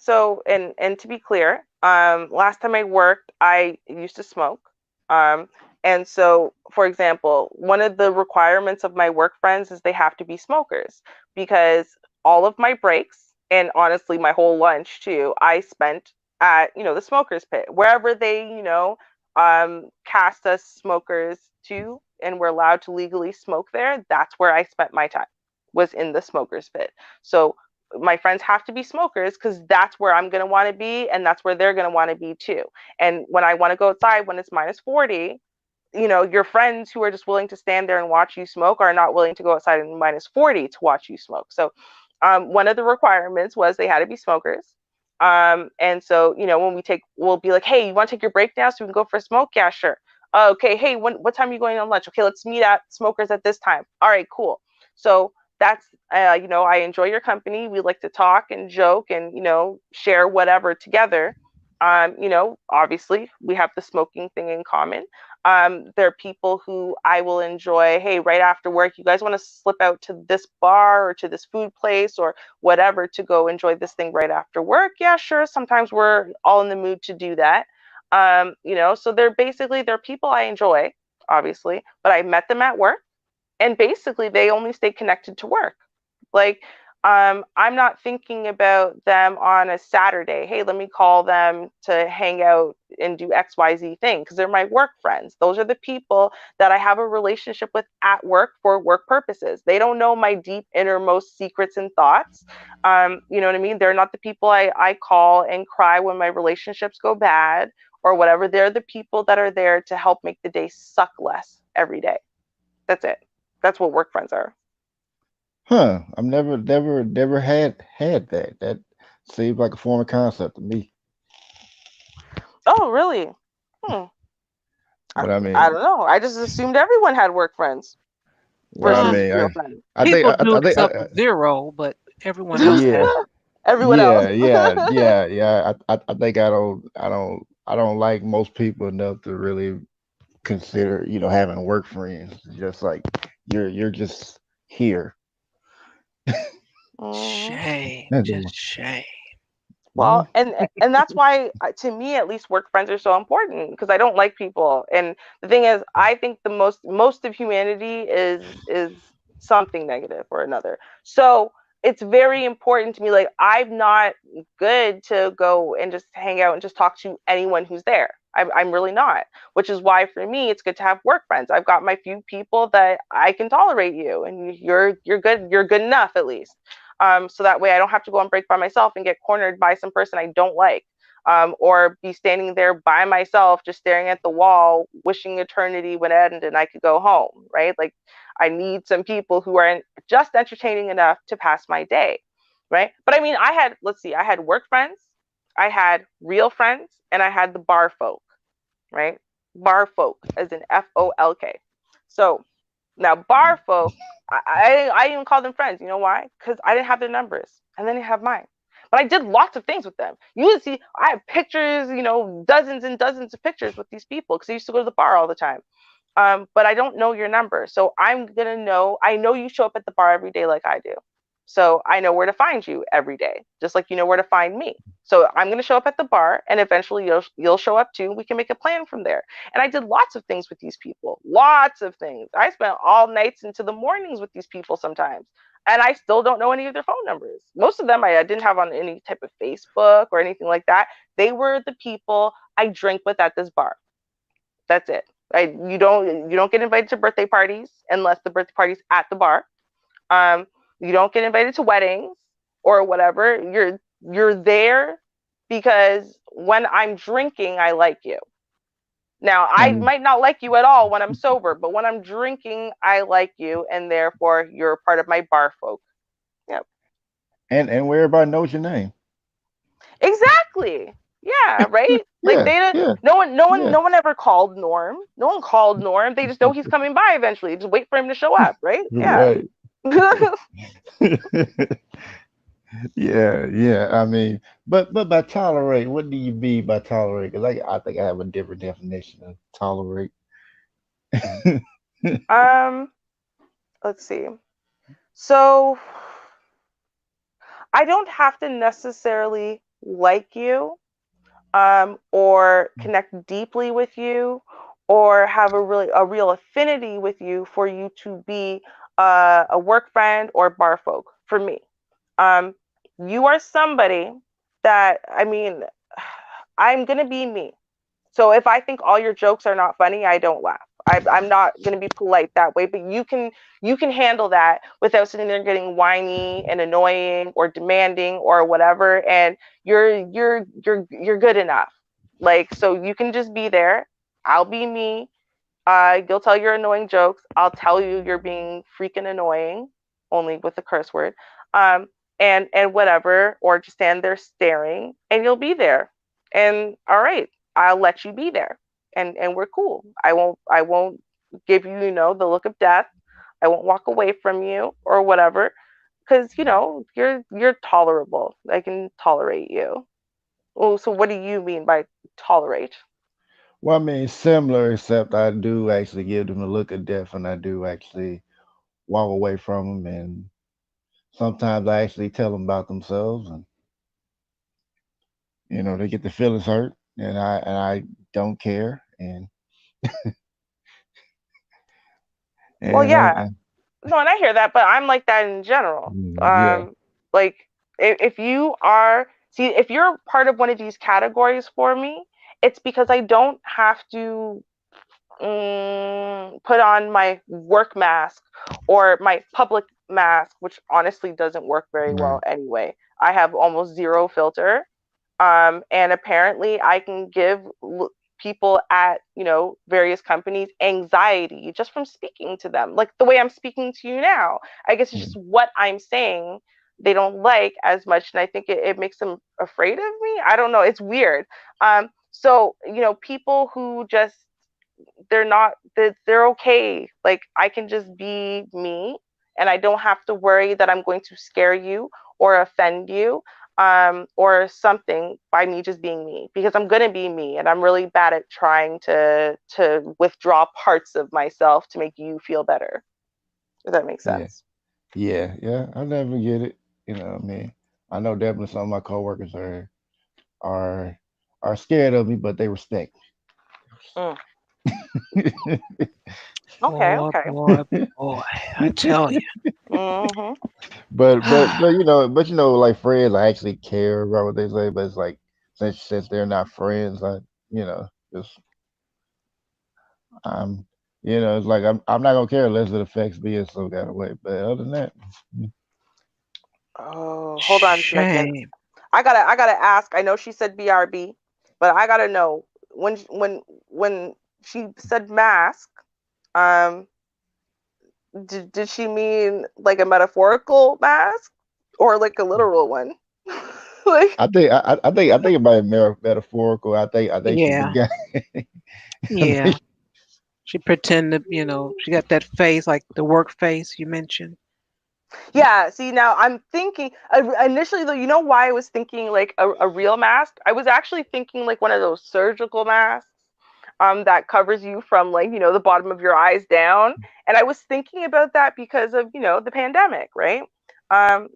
to be clear, last time I worked, I used to smoke. Um, and so, for example, one of the requirements of my work friends is they have to be smokers because all of my breaks and honestly my whole lunch too, I spent at the smokers pit wherever they cast us smokers to, and we're allowed to legally smoke there. That's where I spent my time, was in the smokers pit. So my friends have to be smokers because that's where I'm going to want to be, and that's where they're going to want to be too. And when I want to go outside when it's minus 40, your friends who are just willing to stand there and watch you smoke are not willing to go outside in minus 40 to watch you smoke. So one of the requirements was they had to be smokers. And so, when we'll be like, hey, you want to take your break now so we can go for a smoke? Yeah, sure. Okay, hey, what time are you going on lunch? Okay, let's meet at smokers at this time. All right, cool. So that's, I enjoy your company. We like to talk and joke and, share whatever together. Obviously we have the smoking thing in common. There are people who I will enjoy, hey, right after work, you guys want to slip out to this bar or to this food place or whatever to go enjoy this thing right after work? Yeah, sure. Sometimes we're all in the mood to do that. So they're people I enjoy, obviously, but I met them at work, and basically they only stay connected to work. Like, I'm not thinking about them on a Saturday. Hey, let me call them to hang out and do XYZ thing because they're my work friends. Those are the people that I have a relationship with at work for work purposes. They don't know my deep innermost secrets and thoughts. You know what I mean? They're not the people I call and cry when my relationships go bad or whatever. They're the people that are there to help make the day suck less every day. That's it. That's what work friends are. Huh? I've never had that. That seems like a foreign concept to me. Oh, really? Hmm. I, But I I mean, don't know. I just assumed everyone had work friends well, I Uh, versus mean, real friends. People do I think, except for Zero, but everyone else yeah, has. Everyone else. I think I don't like most people enough to really consider, having work friends. Just like you're just here. Mhm. Shame, That's just just, shame. Well, well, and that's why to me at least work friends are so important because I don't like people. And the thing is, I think the most of humanity is something negative or another. So it's very important to me. Like, I'm not good to go and just hang out and just talk to anyone who's there. I'm really not, which is why for me it's good to have work friends. I've got my few people that I can tolerate you, and you're good enough at least. So that way I don't have to go on break by myself and get cornered by some person I don't like, or be standing there by myself just staring at the wall, wishing eternity would end and I could go home. Right? Like, I need some people who are just entertaining enough to pass my day. Right? But I mean, let's see, I had work friends, I had real friends, and I had the bar folk. Right? Bar folk, as in FOLK. So now bar folk, I didn't even call them friends. You know why? Because I didn't have their numbers, and they didn't have mine. But I did lots of things with them. You would see, I have pictures, dozens and dozens of pictures with these people because I used to go to the bar all the time. But I don't know your number. So I'm going to know, I know you show up at the bar every day like I do. So I know where to find you every day, just like you know where to find me. So I'm going to show up at the bar, and eventually you'll show up too. We can make a plan from there. And I did lots of things with these people, lots of things. I spent all nights into the mornings with these people sometimes, and I still don't know any of their phone numbers. Most of them I didn't have on any type of Facebook or anything like that. They were the people I drank with at this bar. That's it. You don't get invited to birthday parties unless the birthday party's at the bar. Um, you don't get invited to weddings or whatever. You're there because when I'm drinking, I like you. Now, I And might not like you at all when I'm sober, but when I'm drinking, I like you, and therefore you're part of my bar folk. Yep. and where everybody knows your name. Exactly. Yeah, right? Like, Yeah, yeah, no yeah. one ever called Norm. No one called Norm. They just know he's coming by eventually. Just wait for him to show up, right? Yeah. Right. Yeah, yeah. I mean, but by tolerate, what do you mean by tolerate? Because I think I have a different definition of tolerate. um, let's see. So I don't have to necessarily like you, or connect deeply with you, or have a real affinity with you for you to be a work friend or bar folk for me. Um, you are somebody that, I mean, I'm gonna be me. So if I think all your jokes are not funny, I don't laugh. I'm not going to be polite that way, but you can handle that without sitting there getting whiny and annoying or demanding or whatever. And you're good enough. Like, so you can just be there. I'll be me. You'll tell your annoying jokes. I'll tell you you're being freaking annoying, only with the curse word. Um, and whatever, or just stand there staring, and you'll be there. And all right, I'll let you be there, and we're cool. I won't give you, the look of death. I won't walk away from you or whatever, because you're tolerable. I can tolerate you. Oh, so what do you mean by tolerate? Well, I mean, similar, except I do actually give them the look of death, and I do actually walk away from them, and sometimes I actually tell them about themselves, and they get the feelings hurt, and I don't care, and Well, and yeah, no, and I hear that, but I'm like that in general. yeah, Like, if you are, see, if you're part of one of these categories for me, it's because I don't have to put on my work mask or my public mask, which honestly doesn't work very well right, anyway. I have almost zero filter. And apparently I can give people at, various companies anxiety just from speaking to them, like the way I'm speaking to you now. I guess it's yeah, just what I'm saying they don't like as much, and I think it makes them afraid of me. I don't know, it's weird. So people who just, they're okay. Like, I can just be me, and I don't have to worry that I'm going to scare you or offend you, or something, by me just being me, because I'm gonna be me, and I'm really bad at trying to withdraw parts of myself to make you feel better. If that makes yeah, sense. yeah, yeah. I never get it. I mean, I know definitely some of my coworkers are are scared of me, but they respect Mm. me. Okay, Boy, okay. boy, boy. I tell you. Hmm. but like friends, I actually care about what they say. But it's like since they're not friends, just I'm it's like I'm not gonna care unless it affects me in some kind of way. But other than that, mm, Oh, hold on a second. Shame. I gotta ask. I know she said BRB, but I gotta know when she said mask. Um, did she mean like a metaphorical mask or like a literal one? Like, I think about it metaphorical. I think she Yeah, forgot. I yeah. think, She pretended, she got that face, like the work face you mentioned. yeah. See, now I'm thinking initially though. You know why I was thinking like a real mask? I was actually thinking like one of those surgical masks that covers you from like the bottom of your eyes down. And I was thinking about that because of the pandemic, right?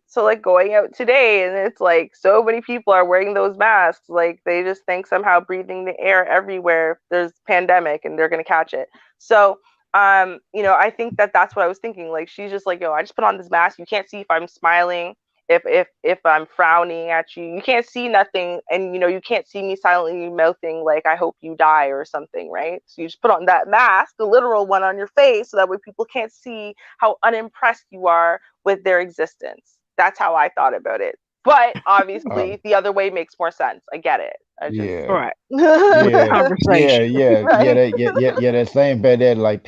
So like going out today, and it's like so many people are wearing those masks, like they just think somehow breathing the air everywhere there's pandemic and they're gonna catch it. So I think that that's what I was thinking. Like she's just like, yo, I just put on this mask. You can't see if I'm smiling, if I'm frowning at you. You can't see nothing, and you can't see me silently mouthing like I hope you die or something, right? So you just put on that mask, the literal one on your face, so that way people can't see how unimpressed you are with their existence. That's how I thought about it. But uh, obviously the other way makes more sense. I get it. I just yeah, Right. It's a yeah, yeah, conversation. right. that same pandemic, like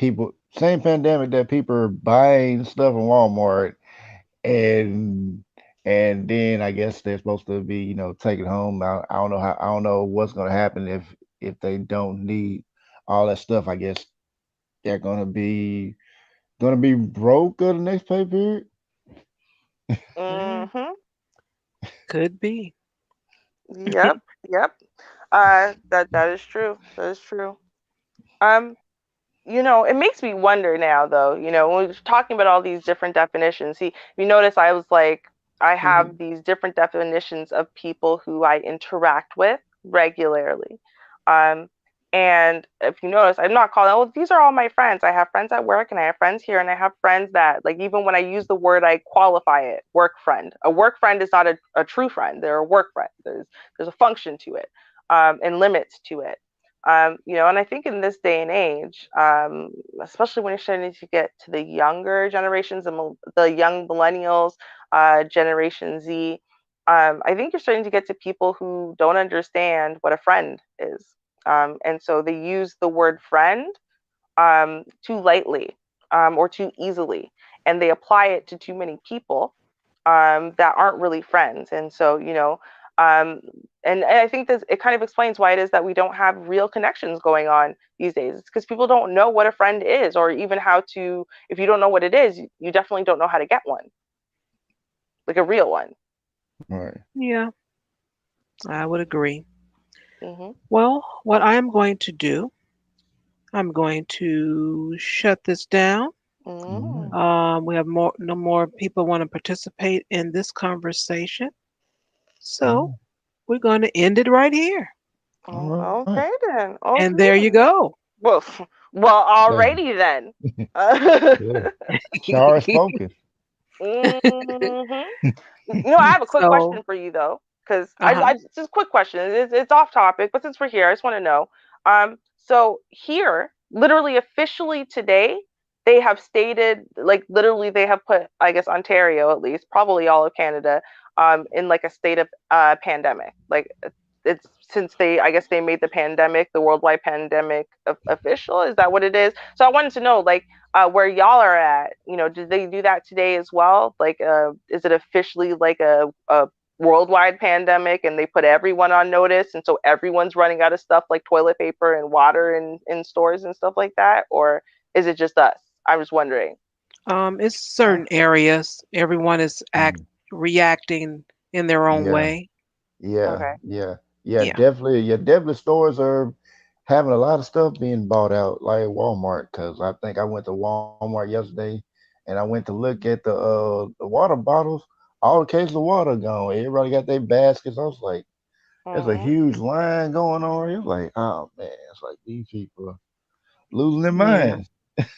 same pandemic that people are buying stuff in Walmart, and then I guess they're supposed to be, taking home. I don't know what's gonna happen if they don't need all that stuff. I guess they're gonna be broke at the next pay period. Mm, Mhm. could be. Yep. Yep. That is true. That is true. Um, it makes me wonder now, though, when we're talking about all these different definitions. See, you notice I was like, I Hmm. have these different definitions of people who I interact with regularly. Um, and if you notice, I'm not calling, oh, these are all my friends. I have friends at work and I have friends here and I have friends that, like, even when I use the word, I qualify it, work friend. A work friend is not a true friend. They're a work friend. There's a function to it, and limits to it. And I think in this day and age, especially when you're starting to get to the younger generations, the young millennials, Generation Z, I think you're starting to get to people who don't understand what a friend is. And so they use the word friend too lightly, or too easily, and they apply it to too many people that aren't really friends. And so, um, and I think this it kind of explains why it is that we don't have real connections going on these days. It's because people don't know what a friend is, or even how to. If you don't know what it is, you definitely don't know how to get one, like a real one. Right. Yeah, I would agree. Hmm. Well, what I'm going to do, I'm going to shut this down. All right. Mm. We have no more people want to participate in this conversation. So Mm, we're going to end it right here. all right. Okay then. And Okay. there you go. Well, well, Dang. alrighty then. Yeah. Char is spoken. Hmm. I have a quick So, question for you though, because uh-huh. just a quick question. It's off topic, but since we're here, I just want to know. So here, literally, officially today, they have stated, like, literally, they have put, I guess, Ontario at least, probably all of Canada, in like a state of pandemic. Like, it's since I guess they made the pandemic, the worldwide pandemic, official. Is that what it is? So I wanted to know, like, where y'all are at. Did they do that today as well? Like, is it officially like a worldwide pandemic and they put everyone on notice, and so everyone's running out of stuff like toilet paper and water in stores and stuff like that? Or is it just us? I'm just wondering. It's Uh, certain areas. Everyone is mm, reacting in their own yeah. way. Yeah. Okay. Yeah. Yeah. Yeah. Definitely. Yeah. Definitely. Stores are having a lot of stuff being bought out, like Walmart. Because I think I went to Walmart yesterday, and I went to look at the water bottles. All the cases of water gone. Everybody got their baskets. I was like, there's a Hmm. huge line going on. It's like, oh man, it's like these people are losing their Yeah. minds.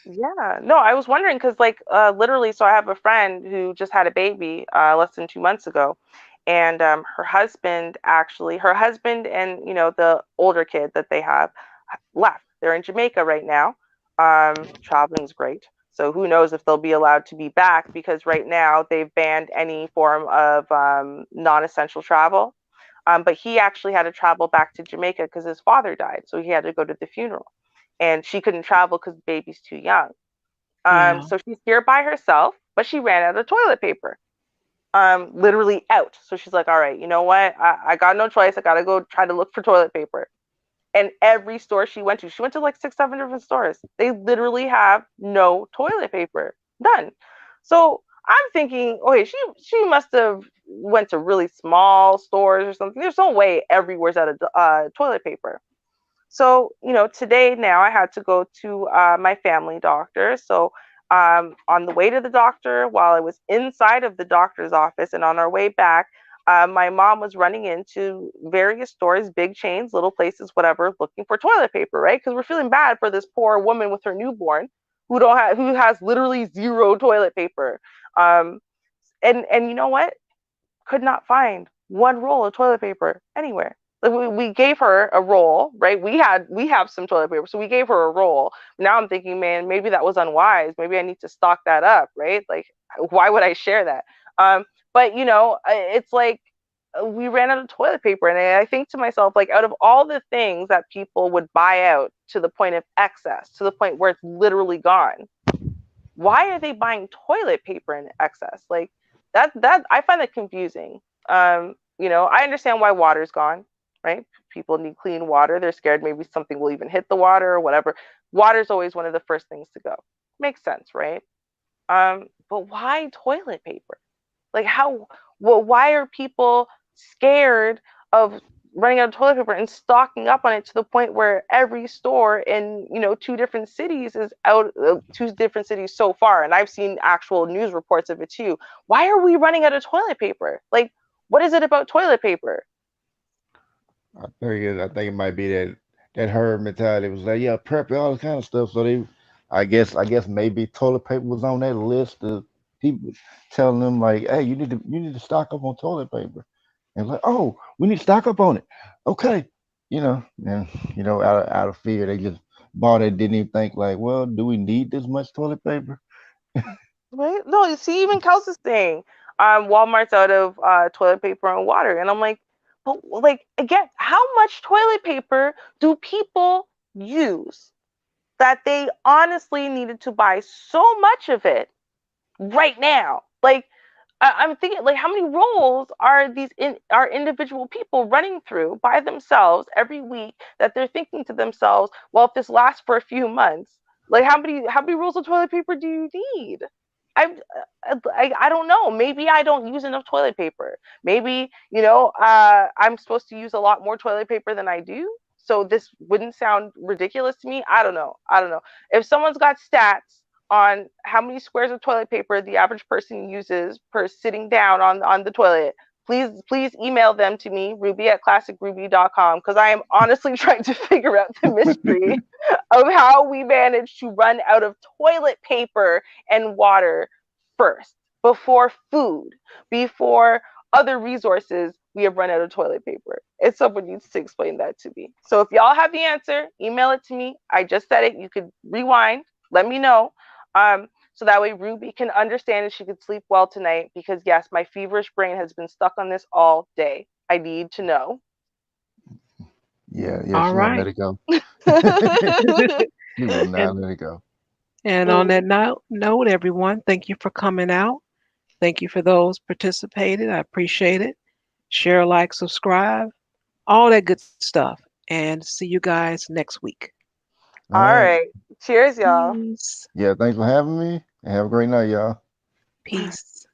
Yeah, no, I was wondering because, like, literally, so I have a friend who just had a baby less than 2 months ago, and her husband and the older kid that they have left. They're in Jamaica right now. Traveling's great, so who knows if they'll be allowed to be back because right now they've banned any form of non-essential travel. But he actually had to travel back to Jamaica because his father died, so he had to go to the funeral, and she couldn't travel because the baby's too young. Yeah. So she's here by herself, but she ran out of toilet paper. Literally out. So she's like, all right, you know what? I got no choice. I gotta go try to look for toilet paper. And every store she went to like 6, 7 different stores. They literally have no toilet paper. None. So I'm thinking, okay, she must have went to really small stores or something. There's no way everywhere's out of toilet paper. So, today now I had to go to my family doctor. So, on the way to the doctor, while I was inside of the doctor's office and on our way back, my mom was running into various stores, big chains, little places, whatever, looking for toilet paper, right? Because we're feeling bad for this poor woman with her newborn who has literally zero toilet paper. Um, and you know what? Could not find one roll of toilet paper anywhere. Like we gave her a roll, right? We have some toilet paper, so we gave her a roll. Now I'm thinking, man, maybe that was unwise. Maybe I need to stock that up, right? Like, why would I share that? But it's like we ran out of toilet paper, and I think to myself, like, out of all the things that people would buy out to the point of excess, to the point where it's literally gone, why are they buying toilet paper in excess? Like that I find that confusing. I understand why water's gone, right? People need clean water. They're scared maybe something will even hit the water or whatever. Water's always one of the first things to go. Makes sense, right? But why toilet paper? Like how well, why are people scared of running out of toilet paper and stocking up on it to the point where every store in two different cities is out, two different cities so far, and I've seen actual news reports of it too. Why are we running out of toilet paper? Like, what is it about toilet paper? I think it might be that herd mentality. It was like, yeah, prep all this kind of stuff. So they, I guess maybe toilet paper was on that list of people telling them like, hey, you need to stock up on toilet paper. And like, oh, we need to stock up on it. Okay, and out of fear, they just bought it. Didn't even think like, well, do we need this much toilet paper? Right? No, you see, even Kelsey's saying, Walmart's out of toilet paper and water, and I'm like, but like again, how much toilet paper do people use that they honestly needed to buy so much of it right now? Like, I'm thinking, like, how many rolls are individual people running through by themselves every week that they're thinking to themselves, well, if this lasts for a few months, like how many rolls of toilet paper do you need? I, I don't know. Maybe I don't use enough toilet paper. Maybe I'm supposed to use a lot more toilet paper than I do. So this wouldn't sound ridiculous to me. I don't know. I don't know. If someone's got stats on how many squares of toilet paper the average person uses per sitting down on the toilet, please email them to me, ruby@classicruby.com, because I am honestly trying to figure out the mystery of how we managed to run out of toilet paper and water first, before food, before other resources. We have run out of toilet paper, and someone needs to explain that to me. So if y'all have the answer, email it to me. I just said it. You could rewind, let me know, so that way Ruby can understand and she can sleep well tonight, because yes, my feverish brain has been stuck on this all day. I need to know. Yeah, All she won't let right. it go. She will not and let it go. and on that note, everyone, thank you for coming out. Thank you for those participated. I appreciate it. Share, like, subscribe, all that good stuff. And see you guys next week. All All right. right. Cheers, y'all. Peace. Yeah, thanks for having me, and have a great night, y'all. Peace.